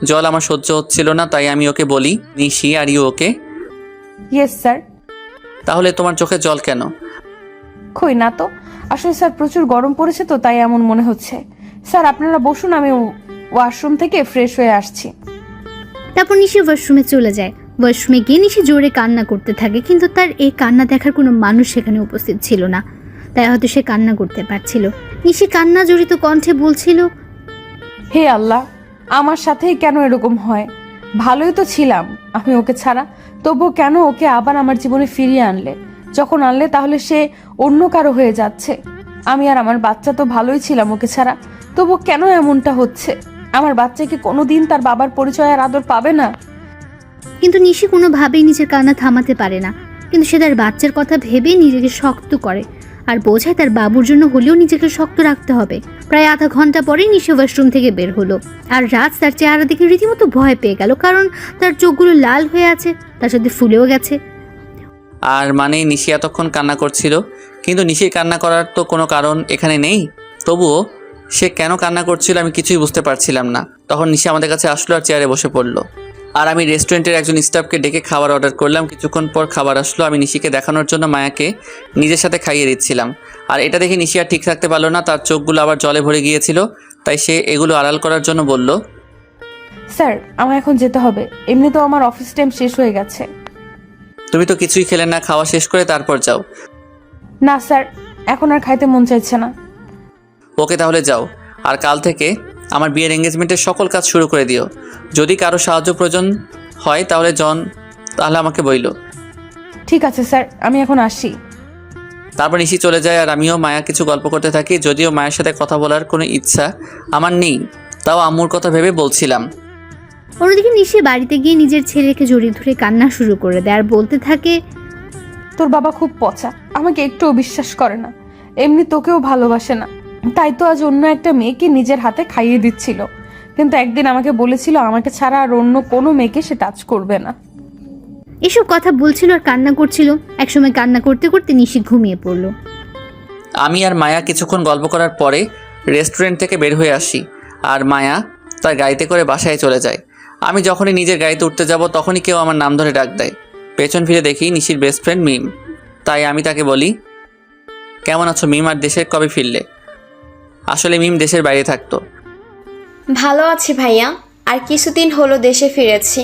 জল আমার সহ্য হচ্ছিল না, তাই আমি ওকে বলি, নিশি are you okay? Yes sir. তাহলে তোমার চোখে জল কেন? কই না তো, আসলে স্যার প্রচুর গরম পড়েছে তো তাই এমন মনে হচ্ছে। স্যার আপনারা বসুন, আমি ওয়াশরুম থেকে ফ্রেশ হয়ে আসছি। তারপর নিশি ওয়াশরুমে চলে যায়। ওয়াশরুমে গিয়ে নিশি জোরে কান্না করতে থাকে, কিন্তু তার এই কান্না দেখার কোনো মানুষ সেখানে উপস্থিত ছিল না, তাই হয়তো সে কান্না করতে পারছিল। নিশি কান্না জড়িত কণ্ঠে বলছিল, হে আল্লাহ, আমার সাথেই কেন এরকম হয়? ভালোই তো ছিলাম আমি ওকে ছাড়া, তবুও কেন ওকে আবার আমার জীবনে ফিরিয়ে আনলে? যখন আনলে তাহলে সে অন্য কারো হয়ে যাচ্ছে। আমি আর আমার বাচ্চা তো ভালোই ছিলাম ওকে ছাড়া, তবু কেন এমনটা হচ্ছে? আমার বাচ্চা কি কোনোদিন তার বাবার পরিচয় আর আদর পাবে না? কিন্তু নিশি কোনোভাবেই নিজের কান্না থামাতে পারে না। কিন্তু সে তার বাচ্চার কথা ভেবেই নিজেকে শক্ত করে আর বোঝায় তার বাবুর জন্য হলেও নিজেকে শক্ত রাখতে হবে। প্রায় আধা ঘন্টা পরেই নিশি ওয়াশরুম থেকে বের হলো আর রাজ তার চেহারা দেখে রীতিমতো ভয় পেয়ে গেল, কারণ তার চোখগুলো লাল হয়ে আছে, তার সাথে ফুলেও গেছে। আর মানে নিশি এতক্ষণ কান্না করছিল, কিন্তু নিশির কান্না করার তো কোনো কারণ এখানে নেই। তবুও সে কেন কান্না করছিল আমি কিছুই বুঝতে পারছিলাম না। তখন নিশি আমাদের কাছে আসলো আর চেয়ারে বসে পড়লো। আর আমি রেস্টুরেন্টের একজন স্টাফকে ডেকে খাবার অর্ডার করলাম। কিছুক্ষণ পর খাবার আসলো। আমি নিশিকে দেখানোর জন্য মায়াকে নিজের সাথে খাইয়ে দিচ্ছিলাম। আর এটা দেখে নিশি আর ঠিক থাকতে পারলো না, তার চোখগুলো আবার জলে ভরে গিয়েছিল। তাই সে এগুলো আড়াল করার জন্য বলল, স্যার আমার এখন যেতে হবে, এমনিতেও আমার অফিস টাইম শেষ হয়ে গেছে। তুমি তো কিছুই খেলে না, খাওয়া শেষ করে তারপর যাও। না স্যার, এখন আর খাইতে মন চাইছে না। ওকে তাহলে যাও। আর কাল থেকে আমার বিয়ের এঙ্গেজমেন্টের সকল কাজ শুরু করে দিও। যদি কারো সাহায্য প্রয়োজন হয় তাহলে আমাকে বইলো। ঠিক আছে স্যার, আমি এখন আসি। তারপর নিশি চলে যায় আর আমিও মায়া কিছু গল্প করতে থাকি। যদিও মায়ের সাথে কথা বলার কোনো ইচ্ছা আমার নেই, তাও আম্মুর কথা ভেবে বলছিলাম। অন্যদিকে নিশি বাড়িতে গিয়ে নিজের ছেলেকে জড়িয়ে ধরে কান্না শুরু করে দেয় আর বলতে থাকে, তোর বাবা খুব পচা, আমাকে একটুও বিশ্বাস করে না, এমনি তোকেও ভালোবাসে না, তাই তো আজ অন্য একটা মেয়েকে নিজের হাতে খাইয়ে দিচ্ছিল। কিন্তু একদিন আমাকে বলেছিল আমাকে ছাড়া আর অন্য কোনো মেয়েকে সে টাচ করবে না। এসব কথা বলছিল আর কান্না করছিল। একসময় কান্না করতে করতে নিশি ঘুমিয়ে পড়ল। আমি আর মায়া কিছুক্ষণ গল্প করার পরে রেস্টুরেন্ট থেকে বের হয়ে আসি আর মায়া তার গাড়িতে করে বাসায় চলে যায়। আমি যখনই নিজের গাড়িতে উঠতে যাব তখনই কেউ আমার নাম ধরে ডাক দেয়। পেছন ফিরে দেখি নিশির বেস্ট ফ্রেন্ড মিম। তাই আমি তাকে বলি, কেমন আছো মিম, আর দেশে কবে ফিরলে? আসলে মিম দেশের বাইরে থাকতো। ভালো আছি ভাইয়া, আর কিছুদিন হলো দেশে ফিরেছি।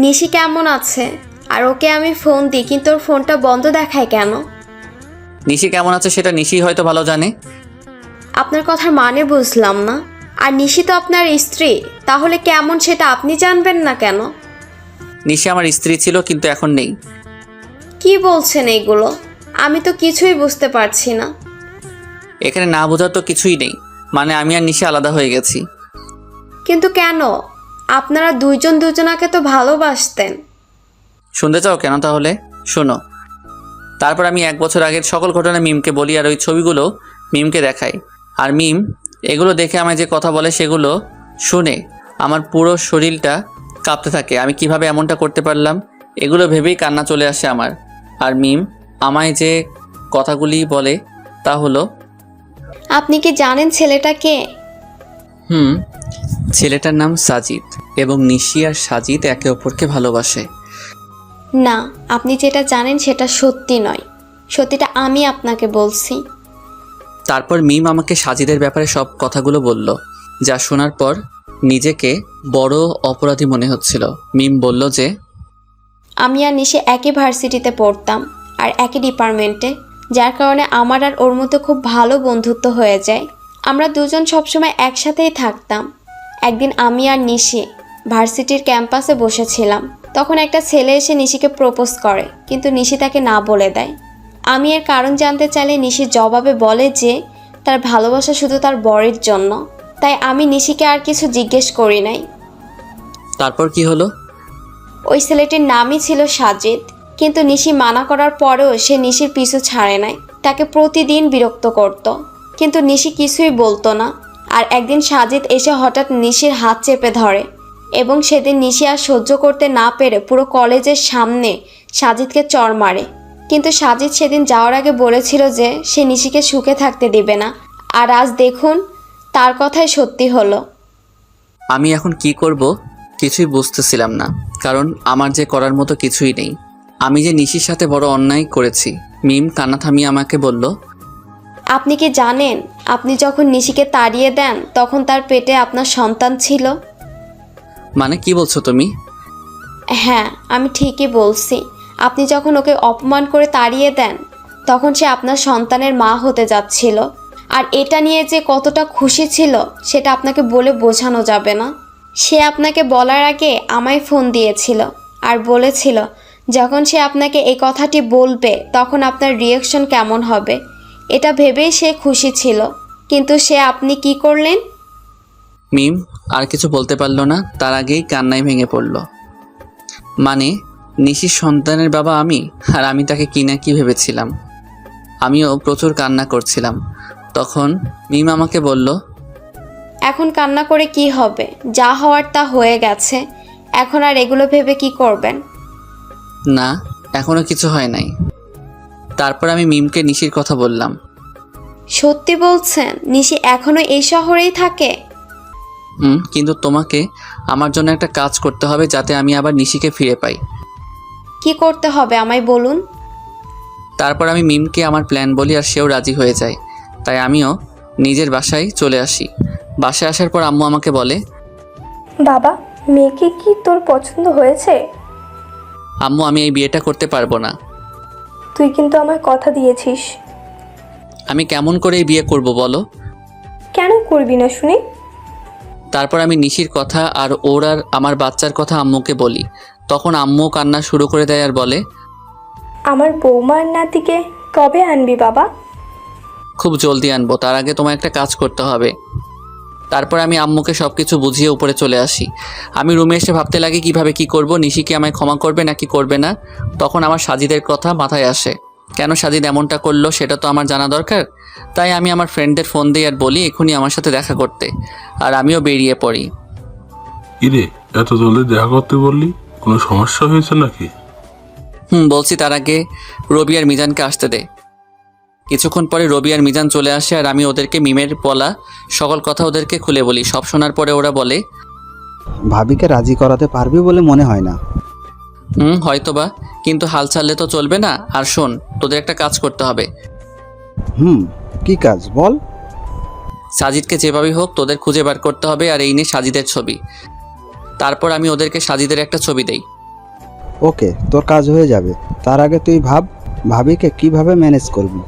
নিশি কেমন আছে? আর ওকে আমি ফোন দিই কিন্তু ওর ফোনটা বন্ধ দেখায় কেন? নিশি কেমন আছে সেটা নিশি হয়তো ভালো জানে। আপনার কথার মানে বুঝলাম না। আর নিশি তো আপনার স্ত্রী, তাহলে কেমন সেটা আপনি জানবেন না কেন? নিশি আমার স্ত্রী ছিল কিন্তু এখন নেই। কি বলছেন এইগুলো? আমি তো কিছুই বুঝতে পারছি না। এখানে না বোঝার তো কিছুই নেই, মানে আমি আর নিশি আলাদা হয়ে গেছি। কিন্তু কেন? আপনারা দুইজন দুজনাকে তো ভালোবাসতেন। শুনতে চাও কেন? তাহলে শোনো। তারপর আমি 1 বছর আগের সকল ঘটনা মিমকে বলি আর ওই ছবিগুলো মিমকে দেখাই। আর মিম এগুলো দেখে আমায় যে কথা বলে সেগুলো শুনে আমার পুরো শরীরটা কাঁপতে থাকে। আমি কিভাবে এমনটা করতে পারলাম এগুলো ভেবেই কান্না চলে আসে আমার। আর মিম আমায় যে কথাগুলি বলে তা হলো, আপনি কি জানেন ছেলেটা কে? ছেলেটার নাম সাজিদ এবং নিশি আর সাজিদ একে অপরকে ভালোবাসে। না, আপনি যেটা জানেন সেটা সত্যি নয়, সত্যিটা আমি আপনাকে বলছি। তারপর মিম আমাকে সাজিদের ব্যাপারে সব কথাগুলো বলল, যা শোনার পর নিজেকে বড় অপরাধী মনে হচ্ছিল। মিম বলল যে আমি আর নিশি একই ভার্সিটিতে পড়তাম আর একই ডিপার্টমেন্টে, যার কারণে আমার আর ওর মধ্যে খুব ভালো বন্ধুত্ব হয়ে যায়। আমরা দুজন সবসময় একসাথেই থাকতাম। একদিন আমি আর নিশি ভার্সিটির ক্যাম্পাসে বসেছিলাম, তখন একটা ছেলে এসে নিশিকে প্রপোজ করে, কিন্তু নিশি তাকে না বলে দেয়। আমি এর কারণ জানতে চাইলে নিশি জবাবে বলে যে তার ভালোবাসা শুধু তার বরের জন্য। তাই আমি নিশিকে আর কিছু জিজ্ঞেস করি নাই। তারপর কি হলো? ওই ছেলেটির নামই ছিল সাজিদ। কিন্তু নিশি মানা করার পরেও সে নিশির পিছু ছাড়ে নাই, তাকে প্রতিদিন বিরক্ত করত। কিন্তু নিশি কিছুই বলতো না। আর একদিন সাজিদ এসে হঠাৎ নিশির হাত চেপে ধরে এবং সেদিন নিশি আর সহ্য করতে না পেরে পুরো কলেজের সামনে সাজিদকে চড় মারে। কিন্তু সাজিদ সেদিন যাওয়ার আগে বলেছিল যে সে নিশিকে সুখে থাকতে দেবে না, আর আজ দেখুন তার কথাই সত্যি হলো। আমি এখন কি করব কিছুই বুঝতেছিলাম না, কারণ আমার যে করার মতো কিছুই নেই। আমি যে নিশির সাথে বড় অন্যায় করেছি। মিম কান্না থামিয়ে আমাকে বলল, আপনি কি জানেন আপনি যখন নিশিকে তাড়িয়ে দেন তখন তার পেটে আপনার সন্তান ছিল? মানে কি বলছো তুমি? হ্যাঁ, আমি ঠিকই বলছি। আপনি যখন ওকে অপমান করে তাড়িয়ে দেন তখন সে আপনার সন্তানের মা হতে যাচ্ছিল। আর এটা নিয়ে যে কতটা খুশি ছিল সেটা আপনাকে বলে বোঝানো যাবে না। সে আপনাকে বলার আগে আমায় ফোন দিয়েছিল আর বলেছিল যখন সে আপনাকে এই কথাটি বলবে তখন আপনার রিয়াকশন কেমন হবে, এটা ভেবেই সে খুশি ছিল। কিন্তু আপনি কি করলেন? মিম আর কিছু বলতে পারলো না, তার আগেই কান্নায় ভেঙে পড়ল। মানে নিশির সন্তানের বাবা আমি, আর আমি তাকে কি না কি ভেবেছিলাম। আমিও প্রচুর কান্না করছিলাম। তখন মিম আমাকে বলল, এখন কান্না করে কি হবে? যা হওয়ার তা হয়ে গেছে। এখন আর এগুলো ভেবে কি করবেন? না এখনো কিছু হয় নাই। তারপর আমি মিমকে নিশির কথা বললাম। সত্যি বলছেন? নিশি এখনো এই শহরেই থাকে? কিন্তু তোমাকে আমার জন্য একটা কাজ করতে হবে যাতে আমি আবার নিশিকে ফিরে পাই। কি করতে হবে আমায় বলুন। তারপর আমি মিমকে আমার প্ল্যান বলি আর সেও রাজি হয়ে যায়। তাই আমিও নিজের বাসায় চলে আসি। বাসায় আসার পর আম্মু আমাকে বলে, বাবা, মেয়েকে কি তোর পছন্দ হয়েছে? আম্মু আমি এই বিয়েটা করতে পারবো না। তুই কিন্তু আমায় কথা দিয়েছিস। আমি কেমন করে এই বিয়ে করব বলো? কেন করবি না শুনি? তারপর আমি নিশির কথা আর ওর আর আমার বাচ্চার কথা আম্মুকে বলি। তখন আম্মু কান্না শুরু করে দেয় আর বলে, আমার বৌমার নাতিকে কবে আনবি বাবা? খুব জলদি আনবো, তার আগে তোমার একটা কাজ করতে হবে। তারপর আমি আম্মুকে সব কিছু বুঝিয়ে উপরে চলে আসি। আমি রুমে এসে ভাবতে লাগি কিভাবে কি করব, নিশি কি আমায় ক্ষমা করবে নাকি করবে না। তখন আমার সাজিদের কথা মাথায় আসে। কেন সাজিদ এমনটা করলো সেটা তো আমার জানা দরকার। তাই আমি আমার ফ্রেন্ডদের ফোন দিই আর বলি এখনই আমার সাথে দেখা করতে, আর আমিও বেরিয়ে পড়ি। ইরে এত জলদি দেখা করতে বললি, কোনো সমস্যা হয়েছে নাকি? বলছি, তার আগে রবি আর মিজানকে আসতে দে। কিছুক্ষণ পরে রবি আর মিজান চলে আসে আর আমি ওদেরকে মিমের বলা সকল কথা ওদেরকে খুলে বলি। সব শোনার পরে ওরা বলে, ভাবিকে রাজি করাতে পারবি বলে মনে হয় না। হয়তোবা, কিন্তু হাল ছাড়লে তো চলবে না। আর শোন, তোদের একটা কাজ করতে হবে। কি কাজ বল? সাজিদকে যেভাবেই হোক তোদের খুঁজে বার করতে হবে, আর এই নিয়ে সাজিদের ছবি। তারপর আমি ওদেরকে সাজিদের একটা ছবি দেই। ওকে, তোর কাজ হয়ে যাবে। তার আগে তুই ভাবিকে কিভাবে ম্যানেজ করবি।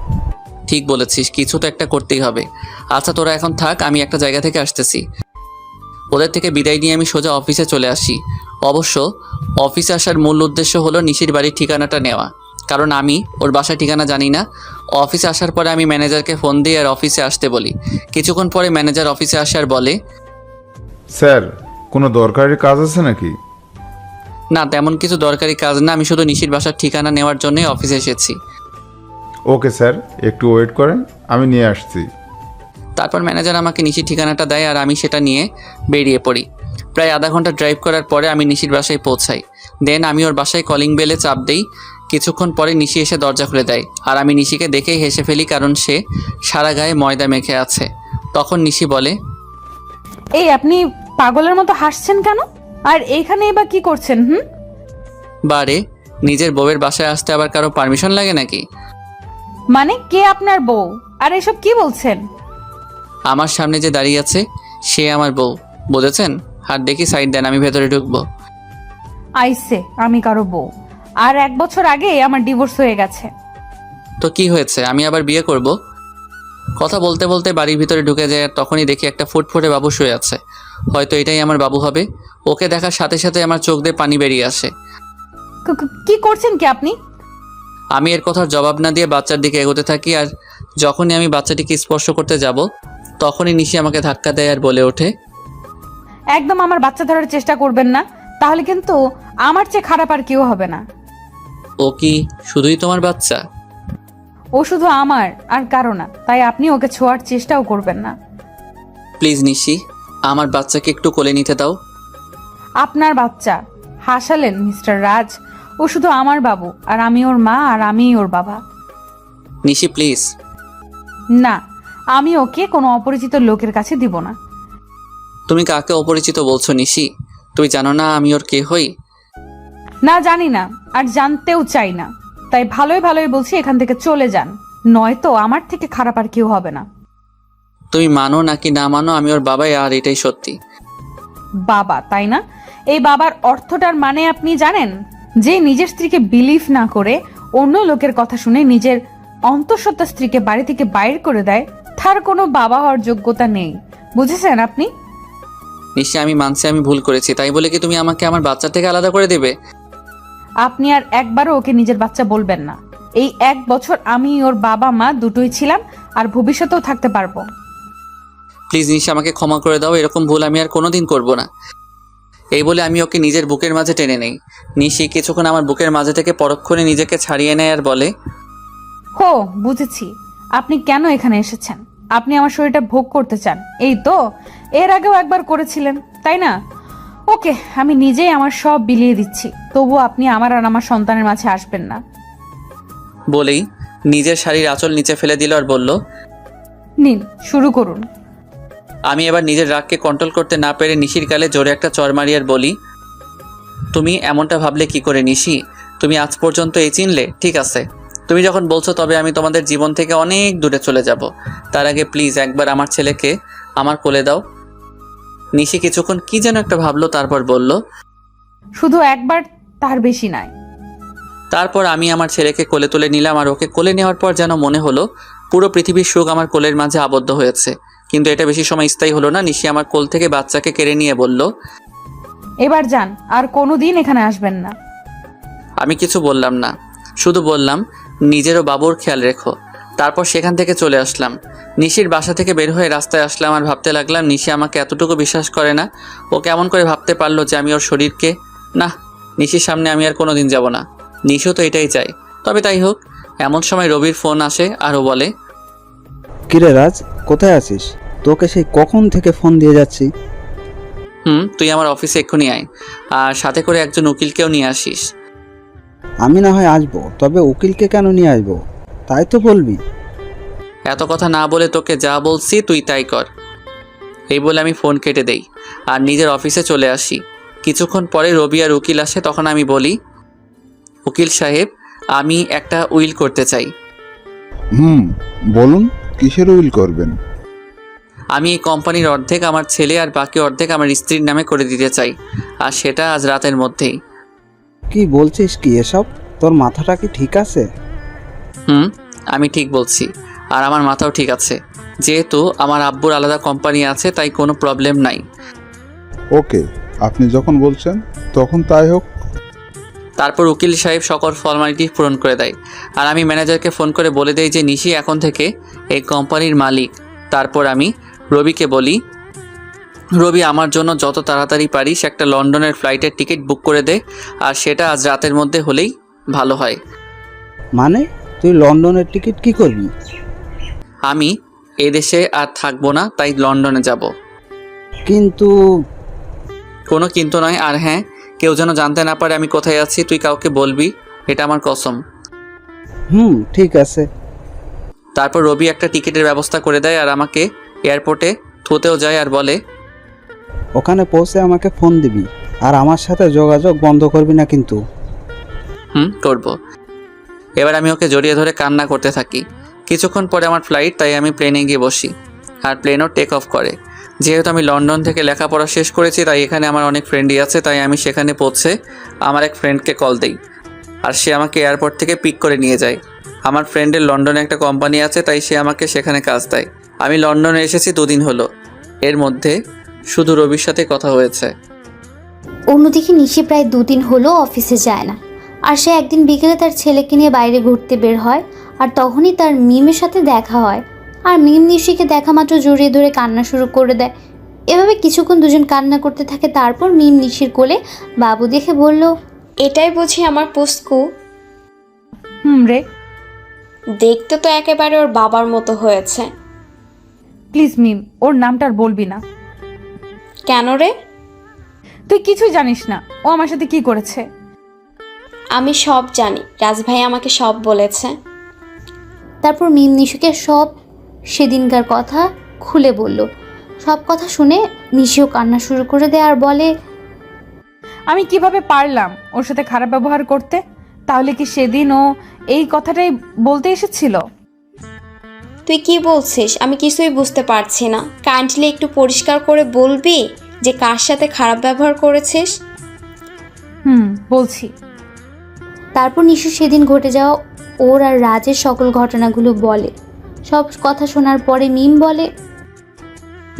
ঠিক বলেছিস, কিছু তো একটা করতেই হবে। আচ্ছা তোরা এখন থাক, আমি একটা জায়গা থেকে আসতেছি। ওদের থেকে বিদায় নিয়ে আমি সোজা অফিসে চলে আসি। অবশ্য অফিসে আসার মূল উদ্দেশ্য হলো নিশির বাড়ির ঠিকানাটা নেওয়া, কারণ আমি ওর বাসার ঠিকানা জানি না। অফিসে আসার পরে আমি ম্যানেজারকে ফোন দিই আর অফিসে আসতে বলি। কিছুক্ষণ পরে ম্যানেজার অফিসে আসে আর বলে, স্যার কোনো দরকারি কাজ আছে নাকি? না তেমন কিছু দরকারি কাজ না, আমি শুধু নিশির বাসার ঠিকানা নেওয়ার জন্যই অফিসে এসেছি। ওকে স্যার, একটু ওয়েট করেন, আমি নিয়ে আসছি। তারপর ম্যানেজার আমাকে নিশির ঠিকানাটা দেয় আর আমি সেটা নিয়ে বেরিয়ে পড়ি। প্রায় আধা ঘন্টা ড্রাইভ করার পরে আমি নিশির বাসায় পৌঁছাই। দেন আমি ওর বাসায় কলিং বেলে চাপ দেই। কিছুক্ষণ পরে নিশি এসে দরজা খুলে দেয় আর আমি নিশিকে দেখেই হেসে ফেলি, কারণ সে সারা গায়ে ময়দা মেখে আছে। তখন নিশি বলে, এই আপনি পাগলের মতো হাসছেন কেন? আর এইখানে এবার কি করছেন? বারে নিজের বউয়ের বাসায় আসতে আবার কারো পারমিশন লাগে নাকি? মানে কে আপনার বউ? আর এসব কি বলছেন? আমার সামনে যে দাঁড়িয়ে আছে সে আমার বউ, বুঝেছেন? আর দেখি সাইড দেন, আমি ভেতরে ঢুকবো। আইসে আমি কারো বউ? আর 1 বছর আগে আমার ডিভোর্স হয়ে গেছে। তো কি হয়েছে, আমি আবার বিয়ে করব? কথা বলতে বলতে বাড়ির ভিতরে ঢুকে যায় আর তখনই দেখি একটা ফুটফুটে বাবু শুয়ে আছে। হয়তো এটাই আমার বাবু হবে। ওকে দেখার সাথে সাথে আমার চোখ দিয়ে পানি বেরিয়ে আসে। কি করছেন কি আপনি? আমি এর কথার জবাব না দিয়ে বাচ্চার দিকে এগোতে থাকি, আর যখনই আমি বাচ্চাটিকে স্পর্শ করতে যাব তখনই নিশি আমাকে ধাক্কা দেয় আর বলে ওঠে, একদম আমার বাচ্চা ধরার চেষ্টা করবেন না, তাহলে কিন্তু আমার চেয়ে খারাপ আর কেউ হবে না। ও কি শুধুই তোমার বাচ্চা? ও শুধু আমার আর কারো না, তাই আপনি ওকে ছোঁয়ার চেষ্টাও করবেন না। প্লিজ নিশি, আমার বাচ্চাকে একটু কোলে নিতে দাও। আপনার বাচ্চা? হাসালেন মিস্টার রাজ। ও শুধু আমার বাবু, আর আমি ওর মা, আর আমি ওর বাবা। নিশি প্লিজ। না, আমি ওকে কোনো অপরিচিত লোকের কাছে দিব না। তুমি কাকে অপরিচিত বলছো নিশি? তুমি জানো না আমি ওর কে হই? না, জানি না, আর জানতেও চাই না। তাই ভালোই ভালোই বলছি, এখান থেকে চলে যান, নয়তো আমার থেকে খারাপ আর কেউ হবে না। তুমি মানো নাকি না মানো, আমি ওর বাবাই, আর এটাই সত্যি। বাবা, তাই না? এই বাবার অর্থটার মানে আপনি জানেন? যে নিজের স্ত্রীকে বিলিভ না করে অন্য লোকের কথা শুনে নিজের অন্তঃসত্ত্বা স্ত্রীকে বাড়ি থেকে বাইর করে দেয়, তার কোনো বাবা হওয়ার যোগ্যতা নেই। বুঝেছেন আপনি? নিশ্চয় আমি মানছি আমি ভুল করেছি, তাই বলে কি তুমি আমাকে আমার বাচ্চা থেকে আলাদা করে দেবে? আপনি আর একবারও ওকে নিজের বাচ্চা বলবেন না। এই 1 বছর আমি ওর বাবা মা দুটোই ছিলাম, আর ভবিষ্যতেও থাকতে পারবো। প্লিজ নিশি, আমাকে ক্ষমা করে দাও, এরকম ভুল আমি আর কোনোদিন করব না। এই বলে আমি ওকে নিজের বুকের মাঝে টেনে নেই। নিশি কিছুক্ষণ আমার বুকের মাঝে থেকে পরক্ষণে নিজেকে ছাড়িয়ে নেয় আর বলে, হো, বুঝেছি আপনি কেন এখানে এসেছেন। আপনি আমার শরীরটা ভোগ করতে চান, এই তো? এর আগেও একবার করেছিলেন, তাই না? ওকে, আমি নিজেই আমার সব বিলিয়ে দিচ্ছি, তবুও আপনি আমার আর আমার সন্তানের মাঝে আসবেন না। বলেই নিজের শাড়ির আঁচল নিচে ফেলে দিল আর বলল, নিন, শুরু করুন। আমি এবার নিজের রাগকে কন্ট্রোল করতে না পেরে নিশির গালে জোরে একটা চড় মারি আর বলি, তুমি এমনটা ভাবলে কি করে নিশি? তুমি আজ পর্যন্ত এই চিনলে? ঠিক আছে, তুমি যখন বলছো তবে আমি তোমাদের জীবন থেকে অনেক দূরে চলে যাব। তার আগে প্লিজ একবার আমার ছেলেকে আমার কোলে দাও। নিশি কিছুক্ষণ কি যেন একটা ভাবলো, তারপর বলল, শুধু একবার, তার বেশি নয়। তারপর আমি আমার ছেলেকে কোলে তুলে নিলাম, আর ওকে কোলে নেওয়ার পর যেন মনে হলো পুরো পৃথিবীর সুখ আমার কোলের মাঝে আবদ্ধ হয়েছে। কিন্তু এটা বেশি সময় স্থায়ী হলো না। নিশি আমার কোল থেকে বাচ্চাকে কেড়ে নিয়ে বলল, এবার যান, আর কোনোদিন এখানে আসবেন না। আমি কিছু বললাম না, শুধু বললাম নিজেরও বাবুর খেয়াল রেখো। তারপর সেখান থেকে চলে আসলাম। নিশির বাসা থেকে বের হয়ে রাস্তায় আসলাম আর ভাবতে লাগলাম, নিশি আমাকে এতটুকু বিশ্বাস করে না। ও কেমন করে ভাবতে পারলো যে আমি ওর শরীরকে, না, নিশির সামনে আমি আর কোনোদিন যাব না। নিশিও তো এটাই চাই। তবে তাই হোক। এমন সময় রবির ফোন আসে আর ও বলে, কিরে রাজ, কোথায় আছিস? তোকে সেই কখন থেকে ফোন দিয়ে যাচ্ছি। তুই আমার অফিসে এক্ষুনি আয়, আর সাথে করে একজন উকিলকেও নিয়ে আসিস। আমি না হয় আসবো, তবে উকিলকে কেন নিয়ে আসবো তাই তো বলবি। এত কথা না বলে তোকে যা বলছি তুই তাই কর। এই বলে আমি ফোন কেটে দেই আর নিজের অফিসে চলে আসি। কিছুক্ষণ পরে রবি আর উকিল আসে, তখন আমি বলি, উকিল সাহেব, আমি একটা উইল করতে চাই। বলুন, কিসের উইল করবেন? আমি এই কোম্পানির অর্ধেক আমার ছেলে আর বাকি অর্ধেক আমার স্ত্রীর নামে করে দিতে চাই, আর সেটা আজ রাতের মধ্যেই। কি বলছিস কি এসব? তোর মাথাটা কি ঠিক আছে? আমি ঠিক বলছি, আর আমার মাথাও ঠিক আছে। যেহেতু আমার আব্বুর আলাদা কোম্পানি আছে, তাই কোনো প্রবলেম নাই। ওকে, আপনি যখন বলছেন তখন তাই হোক। তারপর উকিল সাহেব সকল ফর্মালিটি পূরণ করে দেয়, আর আমি ম্যানেজারকে ফোন করে বলে দেই যে নিশি এখন থেকে এই কোম্পানির মালিক। তারপর আমি রবিকে বলি, রবি আমার জন্য যত তাড়াতাড়ি পারিস একটা লন্ডনের ফ্লাইটের টিকিট বুক করে দে, আর সেটা আজ রাতের মধ্যে হলেই ভালো হয়। মানে তুই লন্ডনের টিকিট কি করবি? আমি এদেশে আর থাকবো না, তাই লন্ডনে যাব। কিন্তু কোনো কিন্তু নয়, আর হ্যাঁ, কেউ যেন জানতে না পারে আমি কোথায় আছি। তুই কাউকে বলবি, এটা আমার কসম। ঠিক আছে। তারপর রবি একটা টিকিটের ব্যবস্থা করে দেয় আর আমাকে এয়ারপোর্টে থুতেও যায় আর বলে, ওখানে পৌঁছে আমাকে ফোন দিবি, আর আমার সাথে যোগাযোগ বন্ধ করবি না কিন্তু। করব। এবার আমি ওকে জড়িয়ে ধরে কান্না করতে থাকি। কিছুক্ষণ পরে আমার ফ্লাইট, তাই আমি প্লেনে গিয়ে বসি, আর প্লেনও টেক অফ করে। যেহেতু আমি লন্ডন থেকে লেখাপড়া শেষ করেছি, তাই এখানে আমার অনেক ফ্রেন্ডই আছে, তাই আমি সেখানে পৌঁছে আমার এক ফ্রেন্ডকে কল দিই, আর সে আমাকে এয়ারপোর্ট থেকে পিক করে নিয়ে যায়। আমার ফ্রেন্ডের লন্ডনে একটা কোম্পানি আছে, তাই সে আমাকে সেখানে কাজ দেয়। আমি লন্ডনে এসেছি 2 দিন হলো, এর মধ্যে শুধু রবির সাথে কথা হয়েছে। অন্যদিকে নিশি প্রায় 2 দিন হলো অফিসে যায় না, আর সে একদিন বিকেলে তার ছেলেকে নিয়ে বাইরে ঘুরতে বের হয়, আর তখনই তার মিমের সাথে দেখা হয়। আর মিম নিশিকে দেখা মাত্র জড়িয়ে ধরে কান্না শুরু করে দেয়। এভাবে কিছুক্ষণ দুজন কান্না করতে থাকে। তারপর মিম নিশির কোলে বাবু দেখে বলল, এটাই বুঝি আমার পুস্কু? রে, দেখতে তো একেবারে ওর বাবার মতো হয়েছে। প্লিজ মিম, ওর নামটা আর বলবি না। কেন রে? তুই কিছুই জানিস না ও আমার সাথে কি করেছে। আমি সব জানি, রাজ ভাই আমাকে সব বলেছে। তারপর মিম নিশুকে সব সেদিনকার কথা খুলে বলল। সব কথা শুনে নিশিও কান্না শুরু করে দেয় আর বলে, আমি কিভাবে পারলাম ওর সাথে খারাপ ব্যবহার করতে? তাহলে কি সেদিন ও এই কথাটাই বলতে এসেছিল? তুই কি বলছিস? আমি কিছুই বুঝতে পারছি না। কাইন্ডলি একটু পরিষ্কার করে বলবি যে কার সাথে খারাপ ব্যবহার করেছিস? বলছি। তারপর নিশু সেদিন ঘটে যাওয়া ওর আর রাজের সকল ঘটনাগুলো বলে। সব কথা শোনার পরে মিম বলে,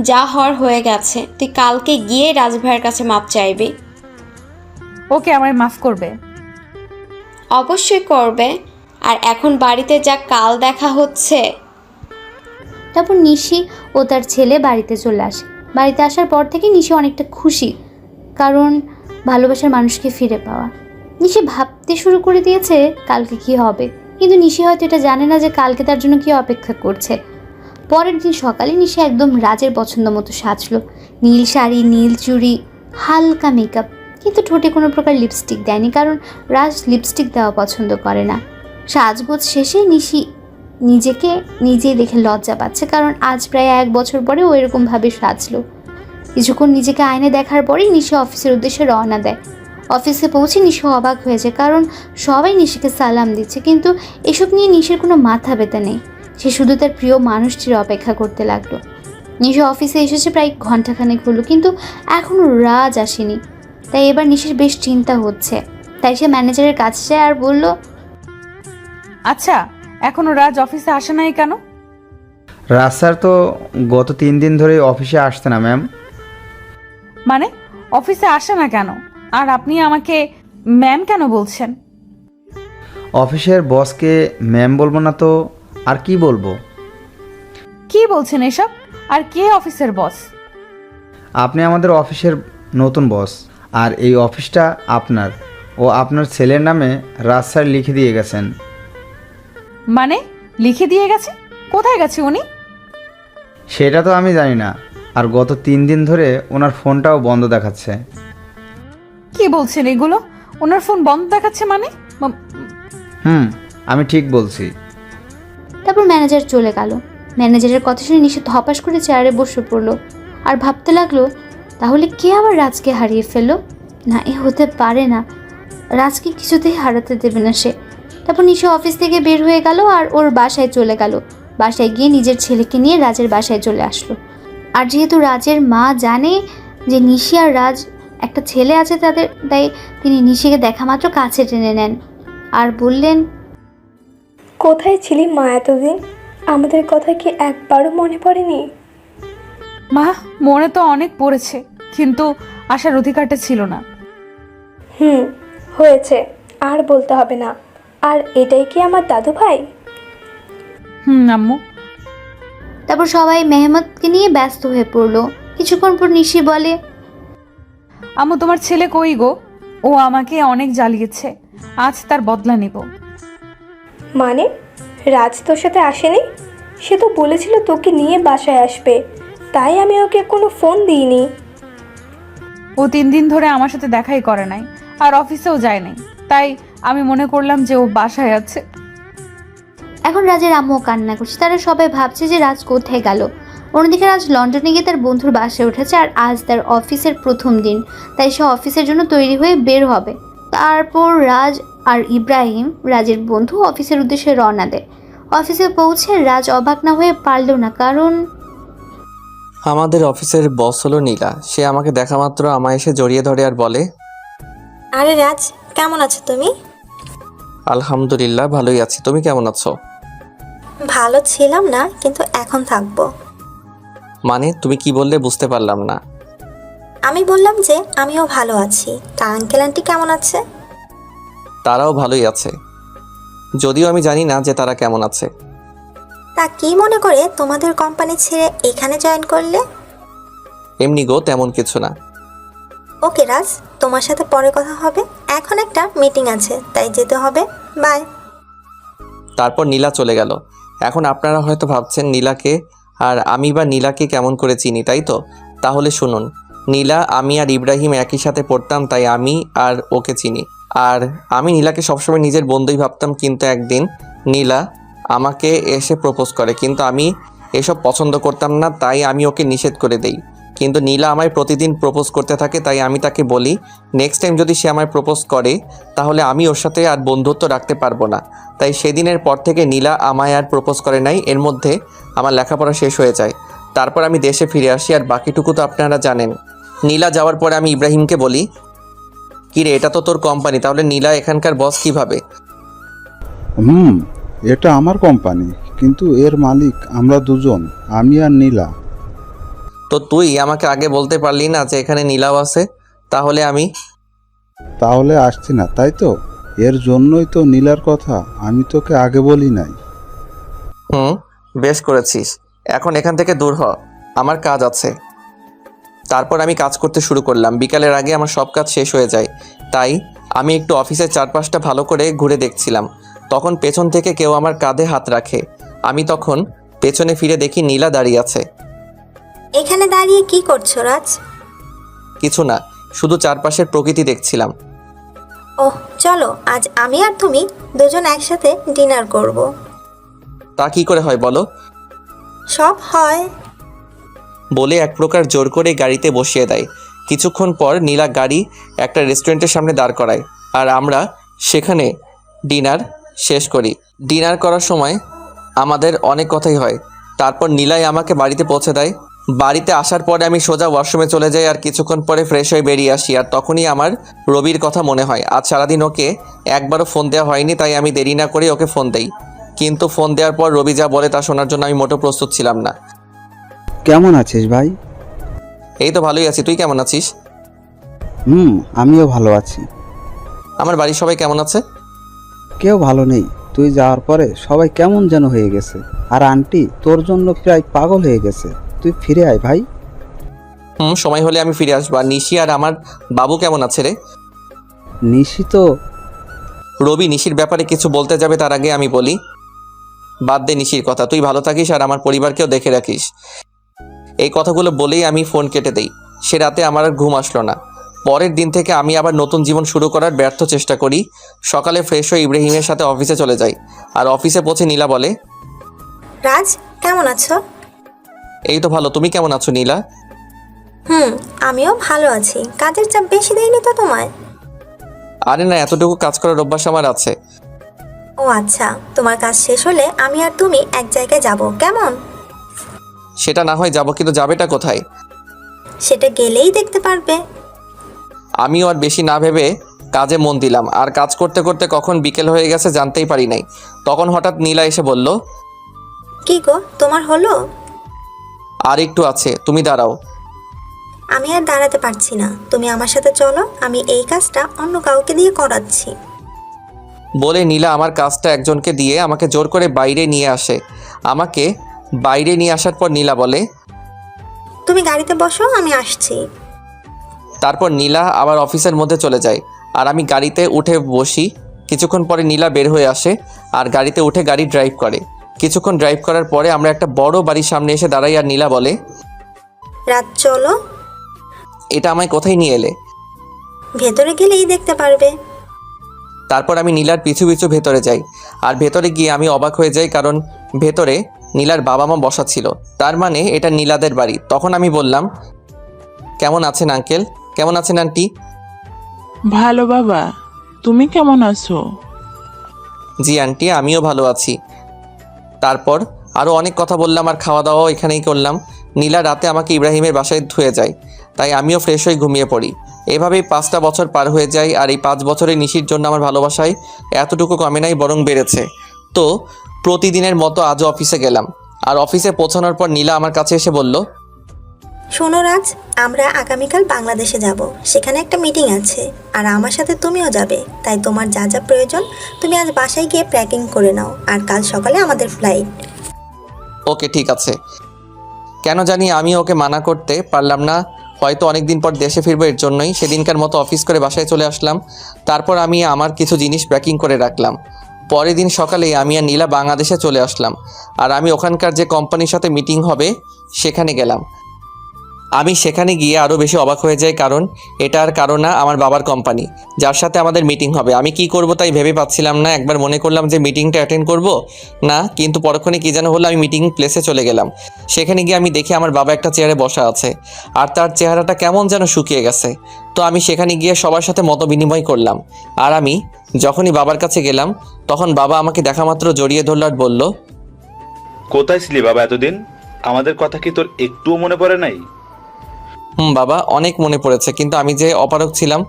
যা হওয়ার হয়ে গেছে, তুই কালকে গিয়ে রাজ ভাইয়ের কাছে মাপ চাইবি। ওকে আমায় মাফ করবে? অবশ্যই করবে। আর এখন বাড়িতে যা, কাল দেখা হচ্ছে। তারপর নিশি ও তার ছেলে বাড়িতে চলে আসে। বাড়িতে আসার পর থেকে নিশি অনেকটা খুশি, কারণ ভালোবাসার মানুষকে ফিরে পাওয়া। নিশি ভাবতে শুরু করে দিয়েছে কালকে কি হবে, কিন্তু নিশি হয়তো এটা জানে না যে কালকে তার জন্য কি অপেক্ষা করছে। পরের দিন সকালে নিশি একদম রাজের পছন্দ মতো সাজলো। নীল শাড়ি, নীল চুড়ি, হালকা মেকআপ, কিন্তু ঠোঁটে কোনো প্রকার লিপস্টিক দেয়নি, কারণ রাজ লিপস্টিক দেওয়া পছন্দ করে না। সাজগোজ শেষে নিশি নিজেকে নিজেই দেখে লজ্জা পাচ্ছে, কারণ আজ প্রায় 1 বছর পরে ও এরকমভাবে সাজলো। কিছুক্ষণ নিজেকে আয়নে দেখার পরেই নিশি অফিসের উদ্দেশ্যে রওনা দেয়। অফিসে পৌঁছে নিশি অবাক হয়ে যায়, কারণ সবাই নিশিকে সালাম দিচ্ছে, কিন্তু এসব নিয়ে নিশির কোনো মাথা ব্যথা নেই। সে শুধু তার প্রিয় মানুষটির অপেক্ষা করতে লাগলো। নিশি অফিসে এসেছে প্রায় ঘন্টাখানেক হলো, কিন্তু এখনও রাজ আসেনি। তাই এবার নিশির বেশ চিন্তা হচ্ছে। তাই সে ম্যানেজারের কাছে যায় আর বলল, আচ্ছা, এখনো রাজ অফিসে আসে নাই কেন? রাজ স্যার তো গত 3 দিন ধরে অফিসে আসছে না ম্যাম। মানে অফিসে আসে না কেন? আর আপনি আমাকে ম্যাম কেন বলছেন? অফিসের বসকে ম্যাম বলবো না তো আর কি বলবো? কি বলছেন এসব? আর কে অফিসের বস? আপনি আমাদের অফিসের নতুন বস, আর এই অফিসটা আপনার ও আপনার ছেলের নামে রাজ স্যার লিখে দিয়ে গেছেন। মানে লিখে দিয়ে গেছে? কোথায় গেছে উনি? সেটা তো আমি জানি না, আর গত 3 দিন ধরে ওনার ফোনটাও বন্ধ দেখাচ্ছে। কি বলছেন এগুলো? ওনার ফোন বন্ধ দেখাচ্ছে মানে? আমি ঠিক বলছি। তারপর ম্যানেজার চলে গেল। ম্যানেজারের কথা শুনে নিশি ধপাস করে চেয়ারে বসে পড়লো আর ভাবতে লাগলো, তাহলে কে আবার রাজকে হারিয়ে ফেললো? না, এ হতে পারে না, রাজকে কিছুতেই হারাতে দেবে না সে। তারপর নিশি অফিস থেকে বের হয়ে গেল আর ওর বাসায় চলে গেল। বাসায় গিয়ে নিজের ছেলেকে নিয়ে রাজের বাসায় চলে আসলো। আর যেহেতু রাজের মা জানে যে নিশি আর রাজ একটা ছেলে আছে তাদের, তাই তিনি নিশিকে দেখা মাত্র কাছে টেনে নেন আর বললেন, কোথায় ছিলি মা এতদিন? আমাদের কথা কি একবারও মনে পড়েনি? মা, মনে তো অনেক পড়েছে, কিন্তু আসার অধিকারটা ছিল না। হয়েছে, আর বলতে হবে না। আর এটাই কি আমার দাদু ভাই? আম্মু। তারপর সবাই মেহমতকে নিয়ে ব্যস্ত হয়ে পড়লো। কিছুক্ষণ পর নিশি বলে, আম্মু, তোমার ছেলে কই গো? ও আমাকে অনেক জ্বালিয়েছে, আজ তার বদলা নেব। মানে রাজ তোর সাথে আসেনি? সে তো বলেছিল তোকে নিয়ে বাসায় আসবে, তাই আমি ওকে কোনো ফোন দিইনি। ও 3 দিন ধরে আমার সাথে দেখাই করে নাই, আর অফিসেও যায় নাই, তাই আমি মনে করলাম যে ও বাসায় আছে। এখন রাজের আম্মু কান্না করছে। তারা সবাই ভাবছে যে রাজ কোথায় গেল। অন্যদিকে রাজ লন্ডনে গিয়ে তার বন্ধুর বাসায় উঠেছে, আর আজ তার অফিসের প্রথম দিন, তাই সে অফিসের জন্য তৈরি হয়ে বের হবে। তারপর রাজ আর ইব্রাহিম, রাজের বন্ধু, অফিসের উদ্দেশ্যে রওনা দেয়। অফিসে পৌঁছে রাজ অবাক না হয়ে পারল না, কারণ আমাদের অফিসের বস হলো নীলা। সে আমাকে দেখা মাত্র আমায় এসে জড়িয়ে ধরে আর বলে, আরে রাজ, কেমন আছো তুমি? আলহামদুলিল্লাহ, ভালোই আছি। তুমি কেমন আছো? ভালো ছিলাম না, কিন্তু এখন থাকবো। মানে তুমি কি বললে বুঝতে পারলাম না। আমি বললাম যে আমিও ভালো আছি। তা আঙ্কেল আন্টি কেমন আছে? তারাও ভালোই আছে, যদিও আমি জানি না যে তারা কেমন আছে। তা কি মনে করে তোমাদের কোম্পানি ছেড়ে এখানে জয়েন করলে? এমনি গো, তেমন কিছু না। ওকে রাজ, তোমার সাথে পরে কথা হবে, এখন একটা মিটিং আছে তাই যেতে হবে। বাই। তারপর নীলা চলে গেল। এখন আপনারা হয়তো ভাবছেন নীলাকে আর আমি বা নীলাকে কেমন করে চিনি, তাই তো? তাহলে শুনুন, নীলা, আমি আর ইব্রাহিম একই সাথে পড়তাম, তাই আমি আর ওকে চিনি। আর আমি নীলাকে সবসময় নিজের বন্ধুই ভাবতাম, কিন্তু একদিন নীলা আমাকে এসে প্রপোজ করে, কিন্তু আমি এসব পছন্দ করতাম না, তাই আমি ওকে নিষেধ করে দেই। কিন্তু নীলা আমায় প্রতিদিন প্রপোজ করতে থাকে, তাই আমি তাকে বলি নেক্সট টাইম যদি সে আমায় প্রপোজ করে তাহলে আমি ওর সাথে আর বন্ধুত্ব রাখতে পারবো না। তাই সেদিনের পর থেকে নীলা আমায় আর প্রপোজ করে নাই। এর মধ্যে আমার লেখাপড়া শেষ হয়ে যায়। তারপর আমি দেশে ফিরে আসি, আর বাকিটুকু তো আপনারা জানেন। নীলা যাওয়ার পরে আমি ইব্রাহিমকে বলি, কিরে, এটা তো তোর কোম্পানি, তাহলে নীলা এখানকার বস কিভাবে? এটা আমার কোম্পানি, কিন্তু এর মালিক আমরা দুজন, আমি আর নীলা। তো তুই আমাকে আগে বলতে পারলি না যে এখানে নীলাও আছে? তাহলে আসছি না, তাই তো? এর জন্যই তো নীলার কথা আমি তোকে আগে বলি নাই। বেশ করেছিস। এখন এখান থেকে দূর হ, আমার কাজ আছে। তারপর আমি কাজ করতে শুরু করলাম। বিকালের আগে আমার সব কাজ শেষ হয়ে যায়, তাই আমি একটু অফিসের চারপাশটা ভালো করে ঘুরে দেখছিলাম। তখন পেছন থেকে কেউ আমার কাঁধে হাত রাখে। আমি তখন পেছনে ফিরে দেখি নীলা দাঁড়িয়ে আছে। এখানে দাঁড়িয়ে কি করছো রাজ? কিছু না, শুধু চারপাশের প্রকৃতি দেখছিলাম। ওহ, চলো আজ আমি আর তুমি দুজন একসাথে ডিনার করব। তা কি করে হয় বলো? সব হয়। বলে এক প্রকার জোর করে গাড়িতে বসিয়ে দেয়। কিছুক্ষণ পর নীলা গাড়ি একটা রেস্টুরেন্টের সামনে দাঁড় করায়, আর আমরা সেখানে ডিনার শেষ করি। ডিনার করার সময় আমাদের অনেক কথাই হয়। তারপর নীলাই আমাকে বাড়িতে পৌঁছে দেয়। বাড়িতে আসার পরে আমি সোজা ওয়াশরুমে চলে যাই, আর কিছুক্ষণ পরে ফ্রেশ হয়ে বেরিয়ে আসি। আর তখনই আমার রবির কথা মনে হয়। আজ সারাদিন ওকে একবারও ফোন দেওয়া হয়নি, তাই আমি দেরি না করে ওকে ফোন দেই। কিন্তু ফোন দেওয়ার পর রবি যা বলে তা শোনার জন্য আমি মোটেও প্রস্তুত ছিলাম না। কেমন আছিস ভাই? এই তো ভালোই আছি, তুই কেমন আছিস? আমিও ভালো আছি। আমার বাড়ির সবাই কেমন আছে? কেউ ভালো নেই। তুই যাওয়ার পরে সবাই কেমন যেন হয়ে গেছে, আর আন্টি তোর জন্য প্রায় পাগল হয়ে গেছে। তুই ফিরে আয় ভাই। সময় হলে আমি ফিরে আসবো। আর নিশি আর আমার বাবু কেমন আছে রে? নিশি তো... রবি নিশির ব্যাপারে কিছু বলতে যাবে, তার আগে আমি বলি, বাদ দে নিশির কথা, তুই ভালো থাকিস আর আমার পরিবারকেও দেখে রাখিস। এই কথাগুলো বলেই আমি ফোন কেটে দেই। সে রাতে আমার আর ঘুম আসলো না। পরের দিন থেকে আমি আবার নতুন জীবন শুরু করার ব্যর্থ চেষ্টা করি। সকালে ফ্রেশ হয়ে ইব্রাহিমের সাথে অফিসে চলে যাই। আর অফিসে পৌঁছে নীলা বলে, রাজ কেমন আছো? এই তো ভালো, তুমি কেমন আছো নীলা? আমিও ভালো আছি। কাজের চাপ বেশি দেয়নি তো তোমায়? আরে না, এতটুকু কাজ করার অভ্যাস আমার আছে। ও আচ্ছা, তোমার কাজ শেষ হলে আমি আর তুমি এক জায়গায় যাব, কেমন? সেটা না হয় যাবো, কিন্তু যাবেটা কোথায়? সেটা গেলেই দেখতে পারবে। আমিও আর বেশি না ভেবে কাজে মন দিলাম। আর কাজ করতে করতে কখন বিকেল হয়ে গেছে জানতেই পারি নাই। তখন হঠাৎ নীলা এসে বলল, কি গো, তোমার হলো? আর একটু আছে, তুমি দাঁড়াও। আমি আর দাঁড়াতে পারছি না, তুমি আমার সাথে চলো, আমি এই কাজটা অন্য কাউকে দিয়ে করাচ্ছি। বলে নীলা আমার কাজটা একজনকে দিয়ে আমাকে জোর করে বাইরে নিয়ে আসে। আমাকে বাইরে নিয়ে আসার পর নীলা বলে, তুমি গাড়িতে বসো, আমি আসছি। তারপর নীলা আবার অফিসের মধ্যে চলে যায়, আর আমি গাড়িতে উঠে বসি। কিছুক্ষণ পরে নীলা বের হয়ে আসে আর গাড়িতে উঠে গাড়ি ড্রাইভ করে। কিছুক্ষণ ড্রাইভ করার পরে আমরা একটা বড় বাড়ির সামনে এসে দাঁড়াই, আর নীলা বলে, রাত চলো। এটা আমায় কোথায় নিয়ে এলে? ভেতরে গেলেই দেখতে পারবে। তারপর আমি নীলার পিছু পিছু ভেতরে যাই। আর ভেতরে গিয়ে আমি অবাক হয়ে যাই, কারণ ভেতরে নীলার বাবা মা বসা ছিল। তার মানে এটা নীলাদের বাড়ি। তখন আমি বললাম, কেমন আছেন আঙ্কেল? কেমন আছেন আন্টি? ভালো বাবা, তুমি কেমন আছো? জি আন্টি, আমিও ভালো আছি। তারপর আরও অনেক কথা বললাম, আর খাওয়া দাওয়াও এখানেই করলাম। নীলা রাতে আমাকে ইব্রাহিমের বাসায় ধুয়ে যায়, তাই আমিও ফ্রেশ হয়ে ঘুমিয়ে পড়ি। এভাবেই 5টা বছর পার হয়ে যায়। আর এই 5 বছরে নিশির জন্য আমার ভালোবাসায় এতটুকু কমে নাই, বরং বেড়েছে। তো প্রতিদিনের মতো আজও অফিসে গেলাম। আর অফিসে পৌঁছানোর পর নীলা আমার কাছে এসে বলল, শোনো রাজ, আমরা আগামীকাল বাংলাদেশে যাব, সেখানে একটা মিটিং আছে, আর আমার সাথে তুমিও যাবে। তাই তোমার যা যা প্রয়োজন তুমি আজ বাসায় গিয়ে প্যাকিং করে নাও, আর কাল সকালে আমাদের ফ্লাইট। ওকে ঠিক আছে। কেন জানি আমি ওকে মানা করতে পারলাম না। হয়তো অনেক দিন পর দেশে ফিরবো, এর জন্যই সেদিনকার মতো অফিস করে বাসায় চলে আসলাম। তারপর আমি আমার কিছু জিনিস প্যাকিং করে রাখলাম। পরের দিন সকালেই আমি আর নীলা বাংলাদেশে চলে আসলাম। আর আমি ওখানকার যে কোম্পানির সাথে মিটিং হবে সেখানে গেলাম। আমি সেখানে গিয়ে আরও বেশি অবাক হয়ে যাই, কারণ এটা আর কারো না, আমার বাবার কোম্পানি, যার সাথে আমাদের মিটিং হবে। আমি কি করব তাই ভেবে পাচ্ছিলাম না। একবার মনে করলাম যে মিটিংটা অ্যাটেন্ড করব না, কিন্তু পরক্ষণে কী যেন হলো, আমি মিটিং প্লেসে চলে গেলাম। সেখানে গিয়ে আমি দেখি আমার বাবা একটা চেয়ারে বসা আছে, আর তার চেহারাটা কেমন যেন শুকিয়ে গেছে। তো আমি সেখানে গিয়ে সবার সাথে মত বিনিময় করলাম। আর আমি যখনই বাবার কাছে গেলাম, তখন বাবা আমাকে দেখা মাত্র জড়িয়ে ধরল আর বলল, কোথায় ছিলি বাবা এতদিন? আমাদের কথা কি তোর একটুও মনে পড়ে নাই? বাবা, অনেক মনে পড়েছে, কিন্তু আমি যে অপারগ ছিলাম।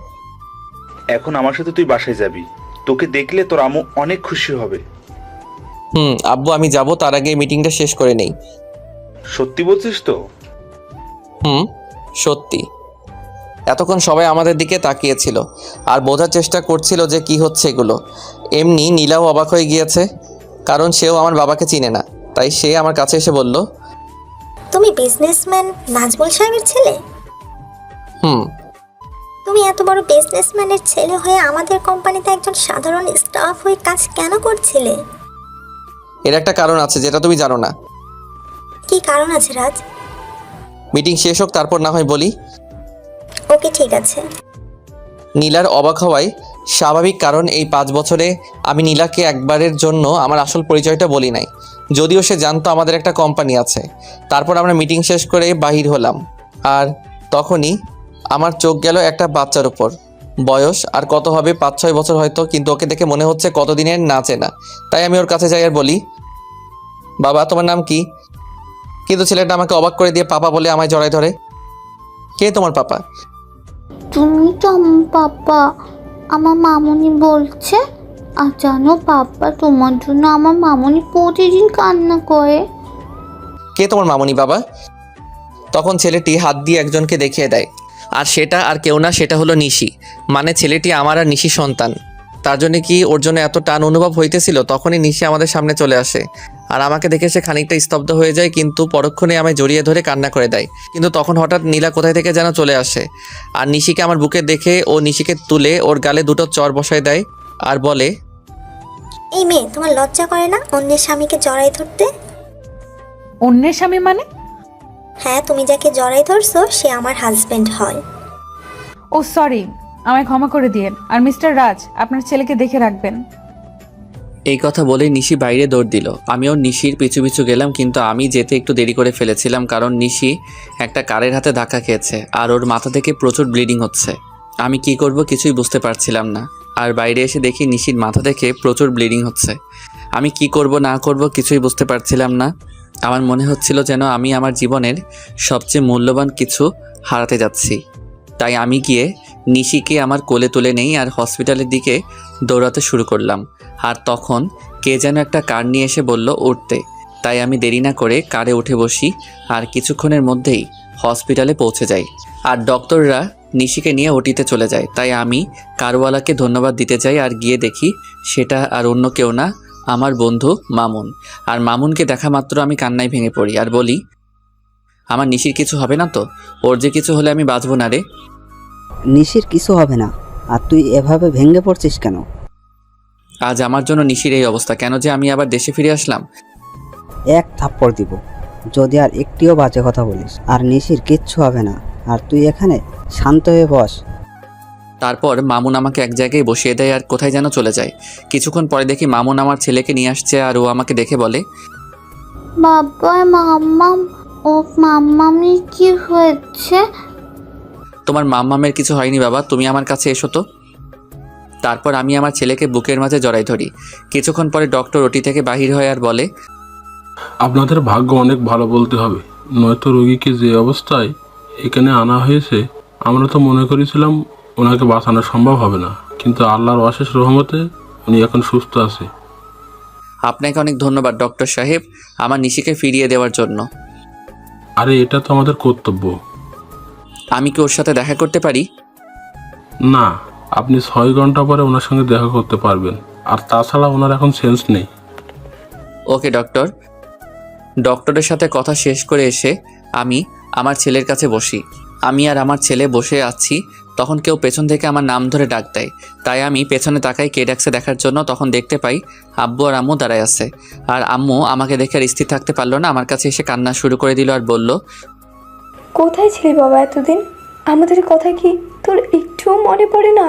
এখন আমার সাথে তুই বাসায় যাবি। তোকে দেখলে তোর আম্মু অনেক খুশি হবে। আব্বু, আমি যাব, তার আগে মিটিংটা শেষ করে নেই। সত্যি বলছিস তো? সত্যি। এতক্ষণ সবাই আমাদের দিকে তাকিয়েছিল আর বোঝার চেষ্টা করছিল যে কি হচ্ছে এগুলো। এমনি নীলাও অবাক হয়ে গিয়েছে, কারণ সেও আমার বাবাকে চিনে না। তাই সে আমার কাছে এসে বলল, তুমি বিজনেসম্যান নাজমুল সাহেবের ছেলে? তুমি এত বড় বিজনেসম্যানের ছেলে হয়ে আমাদের কোম্পানিতে একজন সাধারণ স্টাফ হয়ে কাজ কেন করছিলে? এর একটা কারণ আছে যেটা তুমি জানো না। কি কারণ আছে রাজ? মিটিং শেষ হোক, তারপর না হয় বলি। ওকে, ঠিক আছে। নীলার অবাক হওয়াই স্বাভাবিক, কারণ এই 5 বছরে আমি নীলাকে একবারের জন্য আমার আসল পরিচয়টা বলি নাই, যদিও সে জানতো আমাদের একটা কোম্পানি আছে। তারপর আমরা মিটিং শেষ করে বাহির হলাম, আর তখনই আমার চোখ গেল একটা বাচ্চার উপর। বয়স আর কত হবে, 5-6 বছর হয়তো, কিন্তু ওকে দেখে মনে হচ্ছে কতদিনের না চেনা। তাই আমি ওর কাছে যাই আর বলি, বাবা, তোমার নাম কি? কিন্তু ছেলেটা আমাকে অবাক করে দিয়ে পাপা বলে আমায় জড়ায় ধরে। কে তোমার পাপা? তুমি তো আমার পাপা, আমার মামুনি বলছে। আর জানো পাপা, তোমার জন্য আমার মামুনি প্রতিদিন কান্না করে। কে তোমার মামুনি বাবা? তখন ছেলেটি হাত দিয়ে একজনকে দেখিয়ে দেয়, আর সেটা আর কেউ না, সেটা হলো নিশি। মানে ছেলেটি আমার আর নিশি সন্তান। তার জন্য কি ওর জন্য এত টান অনুভব হইতেছিল? তখনই নিশি আমাদের সামনে চলে আসে, আর আমাকে দেখে সে খানিকটা স্তব্ধ হয়ে যায়, কিন্তু পরক্ষণে আমায় জড়িয়ে ধরে কান্না করে দেয়। কিন্তু তখন হঠাৎ নীলা কোথায় থেকে যেন চলে আসে, আর নিশিকে আমার বুকে দেখে ও নিশিকে তুলে ওর গালে 2টো চড় বসায় দেয় আর বলে, এই মেয়ে, তোমার লজ্জা করে না অন্যের স্বামীকে জড়াই ধরতে? অন্যের স্বামী মানে? হ্যাঁ, তুমি যাকে জড়াই ধরছো সে আমার হাজবেন্ড হয়। ও সরি, আমায় ক্ষমা করে দিয়েন। আর মিস্টার রাজ, আপনার ছেলেকে দেখে রাখবেন। এই কথা বলে নিশি বাইরে দৌড় দিল। আমিও নিশির পিছু পিছু গেলাম, কিন্তু আমি যেতে একটু দেরি করে ফেলেছিলাম, কারণ নিশি একটা কারের হাতে ধাক্কা খেয়েছে আর ওর মাথা থেকে প্রচুর ব্লিডিং হচ্ছে। আমি কি করব কিছুই বুঝতে পারছিলাম না। আর বাইরে এসে দেখি নিশির মাথা থেকে প্রচুর ব্লিডিং হচ্ছে। আমি কি করব না করব কিছুই বুঝতে পারছিলাম না। আমার মনে হচ্ছিল যেন আমি আমার জীবনের সবচেয়ে মূল্যবান কিছু হারাতে যাচ্ছি। তাই আমি গিয়ে নিশিকে আমার কোলে তুলে নেই আর হসপিটালের দিকে দৌড়াতে শুরু করলাম। আর তখন কে যেন একটা কার নিয়ে এসে বলল উঠতে। তাই আমি দেরি না করে কারে উঠে বসি, আর কিছুক্ষণের মধ্যেই হসপিটালে পৌঁছে যাই। আর ডক্টররা নিশিকে নিয়ে ওটিতে চলে যায়। তাই আমি কারওয়ালাকে ধন্যবাদ দিতে চাই, আর গিয়ে দেখি সেটা আর অন্য কেউ না, আমার বন্ধু মামুন। আর মামুনকে দেখা মাত্র আমি কান্নায় ভেঙে পড়ি আর বলি, আমার নিশির কিছু হবে না তো? ওর যে কিছু হলে আমি বাঁচবো না রে। নিশির কিছু হবে না, আর তুই এভাবে ভেঙে পড়ছিস কেন? আজ আমার জন্য নিশির এই অবস্থা কেন যে আমি আবার দেশে ফিরে আসলাম? এক থাপ্পড় দিব যদি আর একটিও বাজে কথা বলিস। আর নিশির কিচ্ছু হবে না, আর তুই এখানে শান্ত হয়ে বস। তারপর মামুন আমাকে এক জায়গায় বসিয়ে দেয় আর কোথায় যেন চলে যায়। কিছুক্ষণ পরে দেখি মামুন আমার ছেলেকে নিয়ে আসছে, আর ও আমাকে দেখে বলে, বাবা, মাম্মাম, ও মাম্মামি কি হয়েছে? তোমার মাম্মামের কিছু হয়নি বাবা, তুমি আমার কাছে এসো তো। তারপর আমি আমার ছেলেকে বুকের মাঝে জড়াই ধরি। কিছুক্ষণ পরে ডক্টর ওটি থেকে বাহির হয় আর বলে, আপনাদের ভাগ্য অনেক ভালো বলতে হবে, নয়তো রোগীকে যে অবস্থায় এখানে আনা হয়েছে, আমরা তো মনে করেছিলাম ওনাকে বাঁচানো সম্ভব হবে না, কিন্তু আল্লাহর অশেষ রহমতে উনি এখন সুস্থ আছে। আপনাকে অনেক ধন্যবাদ ডক্টর সাহেব, আমার নিশিকে ফিরিয়ে দেওয়ার জন্য। আরে এটা তো আমাদের কর্তব্য। আমি কি ওর সাথে দেখা করতে পারি? না, আপনি 6 ঘন্টা পরে ওনার সঙ্গে দেখা করতে পারবেন, আর তাছাড়া ওনার এখন সেন্স নেই। ওকে ডক্টর। ডক্টরের সাথে কথা শেষ করে এসে আমি আমার ছেলের কাছে বসি। আমি আর আমার ছেলে বসে আছি, তখন কেউ পেছন থেকে আমার নাম ধরে ডাক দেয়। তাই আমি পেছনে তাকাই কে ডাকছে দেখার জন্য। তখন দেখতে পাই আব্বু আর আম্মু দাঁড়ায় আছে। আর আম্মু আমাকে দেখে আর স্থির থাকতে পারলো না, আমার কাছে এসে কান্না শুরু করে দিল আর বলল, কোথায় ছিলি বাবা এতদিন? আমাদের কথা কি তোর একটুও মনে পড়ে না?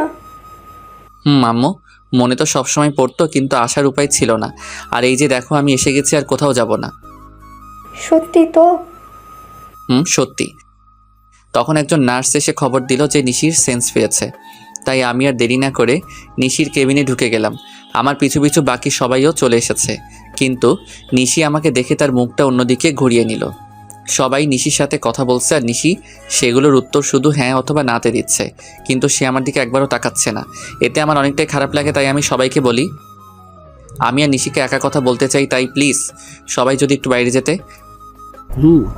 আম্মু, মনে তো সবসময় পড়তো, কিন্তু আসার উপায় ছিল না। আর এই যে দেখো আমি এসে গেছি, আর কোথাও যাব না। সত্যি তো? সত্যি। তখন একজন নার্স এসে খবর দিল যে নিশির সেন্স পেয়েছে। তাই আমি আর দেরি না করে নিশির কেবিনে ঢুকে গেলাম। আমার পিছু পিছু বাকি সবাইও চলে এসেছে, কিন্তু নিশি আমাকে দেখে তার মুখটা অন্যদিকে ঘুরিয়ে নিল। সবাই নিশির সাথে কথা বলছে আর নিশি সেগুলোর উত্তর শুধু হ্যাঁ অথবা নাতে দিচ্ছে, কিন্তু সে আমার দিকে একবারও তাকাচ্ছে না। এতে আমার অনেকটাই খারাপ লাগে। তাই আমি সবাইকে বলি, আমি আর নিশিকে একা কথা বলতে চাই, তাই প্লিজ সবাই যদি একটু বাইরে যেতে।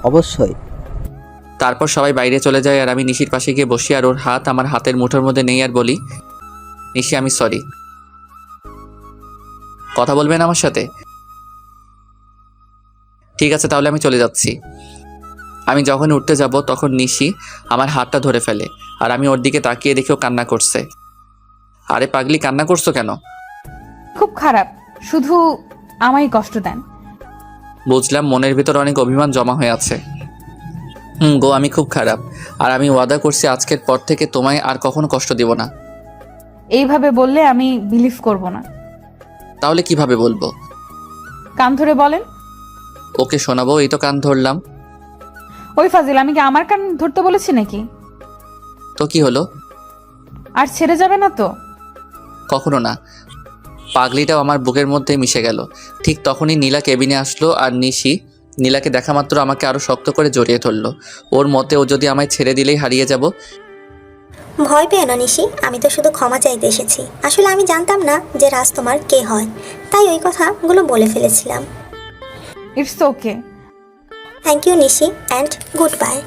অবশ্যই। তারপর সবাই বাইরে চলে যায় আর আমি নিশির পাশে গিয়ে বসি আর ওর হাত আমার হাতের মুঠোর মধ্যে নেই আর বলি, নিশি আমি সরি। কথা বলবেন আমার সাথে? ঠিক আছে, তাহলে আমি চলে যাচ্ছি। আমি যখন উঠতে যাব তখন নিশি আমার হাতটা ধরে ফেলে আর আমি ওর দিকে তাকিয়ে দেখেও কান্না করছে। আরে পাগলি, কান্না করছো কেন? খুব খারাপ, শুধু আমায় কষ্ট দেন। বুঝলাম, মনের ভিতর অনেক অভিমান জমা হয়ে আছে। গো, আমি খুব খারাপ, আর আমি ওয়াদা করছি আজকের পর থেকে তোমায় আর কখনো কষ্ট দিব না। এইভাবে বললে আমি বিলিভ করব না। তাহলে কিভাবে বলবো? কান ধরে বলেন। ওকে শোনাবো, এই তো কান ধরলাম। ওই ফাজিল, আমি কি আমার কান ধরতে বলেছি নাকি? তো কি হলো? আর ছেড়ে যাবে না তো? কখনো না। পাগলিটাও আমার বুকের মধ্যে মিশে গেল। ঠিক তখনই নীলা কেবিনে আসলো আর নিশি নীলাকে দেখা মাত্র আমাকে আরো শক্ত করে জড়িয়ে ধরলো। ওর মতে ও যদি আমায় ছেড়ে দিলেই হারিয়ে যাব। ভয় পেও না নিশি, আমি তো শুধু ক্ষমা চাইতে এসেছি। আসলে আমি জানতাম না যে রাজ তোমার কে হয়, তাই ওই কথাগুলো বলে ফেলেছিলাম। It's okay. Thank you Nishi, and goodbye.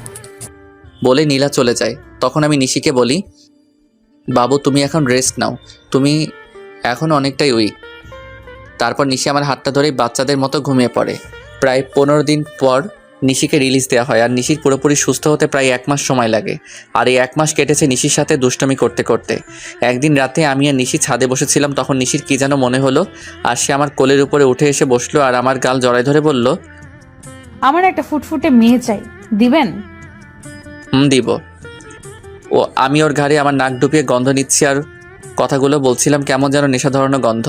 বলে নীলা চলে যায়। তখন আমি নিশিকে বলি, বাবু তুমি এখন রেস্ট নাও, তুমি এখন অনেকটাই উইক। তারপর নিশি আমার হাতটা ধরে বাচ্চাদের মতো ঘুমিয়ে পড়ে। প্রায় 15 দিন পর নিশিকে রিলিজ দেওয়া হয় আর নিশির পুরোপুরি সুস্থ হতে প্রায় 1 মাস সময় লাগে। আর এই 1 মাস কেটেছে নিশির সাথে দুষ্টমি করতে করতে। একদিন রাতে আমি আর নিশি ছাদে বসেছিলাম, তখন নিশির কী যেন মনে হলো আর সে আমার কোলের উপরে উঠে এসে বসলো আর আমার গাল জড়ায় ধরে বলল, আমার একটা ফুটফুটে মেয়ে চাই, দিবেন? দিব। ও আমি ওর ঘাড়ে আমার নাক ডুবিয়ে গন্ধ নিচ্ছি আর কথাগুলো বলছিলাম, কেমন যেন নেশা ধরানো গন্ধ।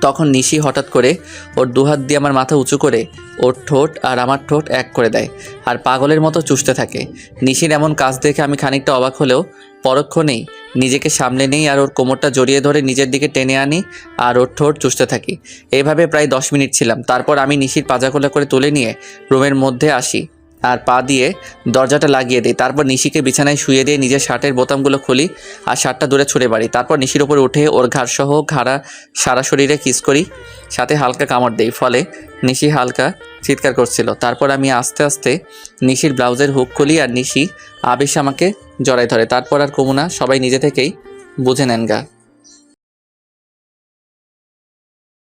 তখন নিশি হঠাৎ করে ওর দুহাত দিয়ে আমার মাথা উঁচু করে ওর ঠোঁট আর আমার ঠোঁট এক করে দেয় আর পাগলের মতো চুষতে থাকে। নিশির এমন কাজ দেখে আমি খানিকটা অবাক হলেও পরক্ষণেই নিজেকে সামলে নেই আর ওর কোমরটা জড়িয়ে ধরে নিজের দিকে টেনে আনি আর ওর ঠোঁট চুষতে থাকি। এইভাবে প্রায় 10 মিনিট ছিলাম। তারপর আমি নিশির পাজাখোলা করে তুলে নিয়ে রুমের মধ্যে আসি আর পা দিয়ে দরজাটা লাগিয়ে দিই। তারপর নিশিকে বিছানায় শুয়ে দিয়ে নিজের শার্টের বোতামগুলো খুলি আর শার্টটা দূরে ছুঁড়ে বাড়ি। তারপর নিশির ওপরে উঠে ওর ঘাড়সহ সারা শরীরে কিস করি, সাথে হালকা কামড় দেই। ফলে নিশি হালকা চিৎকার করছিল। তারপর আমি আস্তে আস্তে নিশির ব্লাউজের হুক খুলি আর নিশি আবেশে আমাকে জড়ায় ধরে। তারপর আর কমুনা, সবাই নিজে থেকেই বুঝে নেন গা।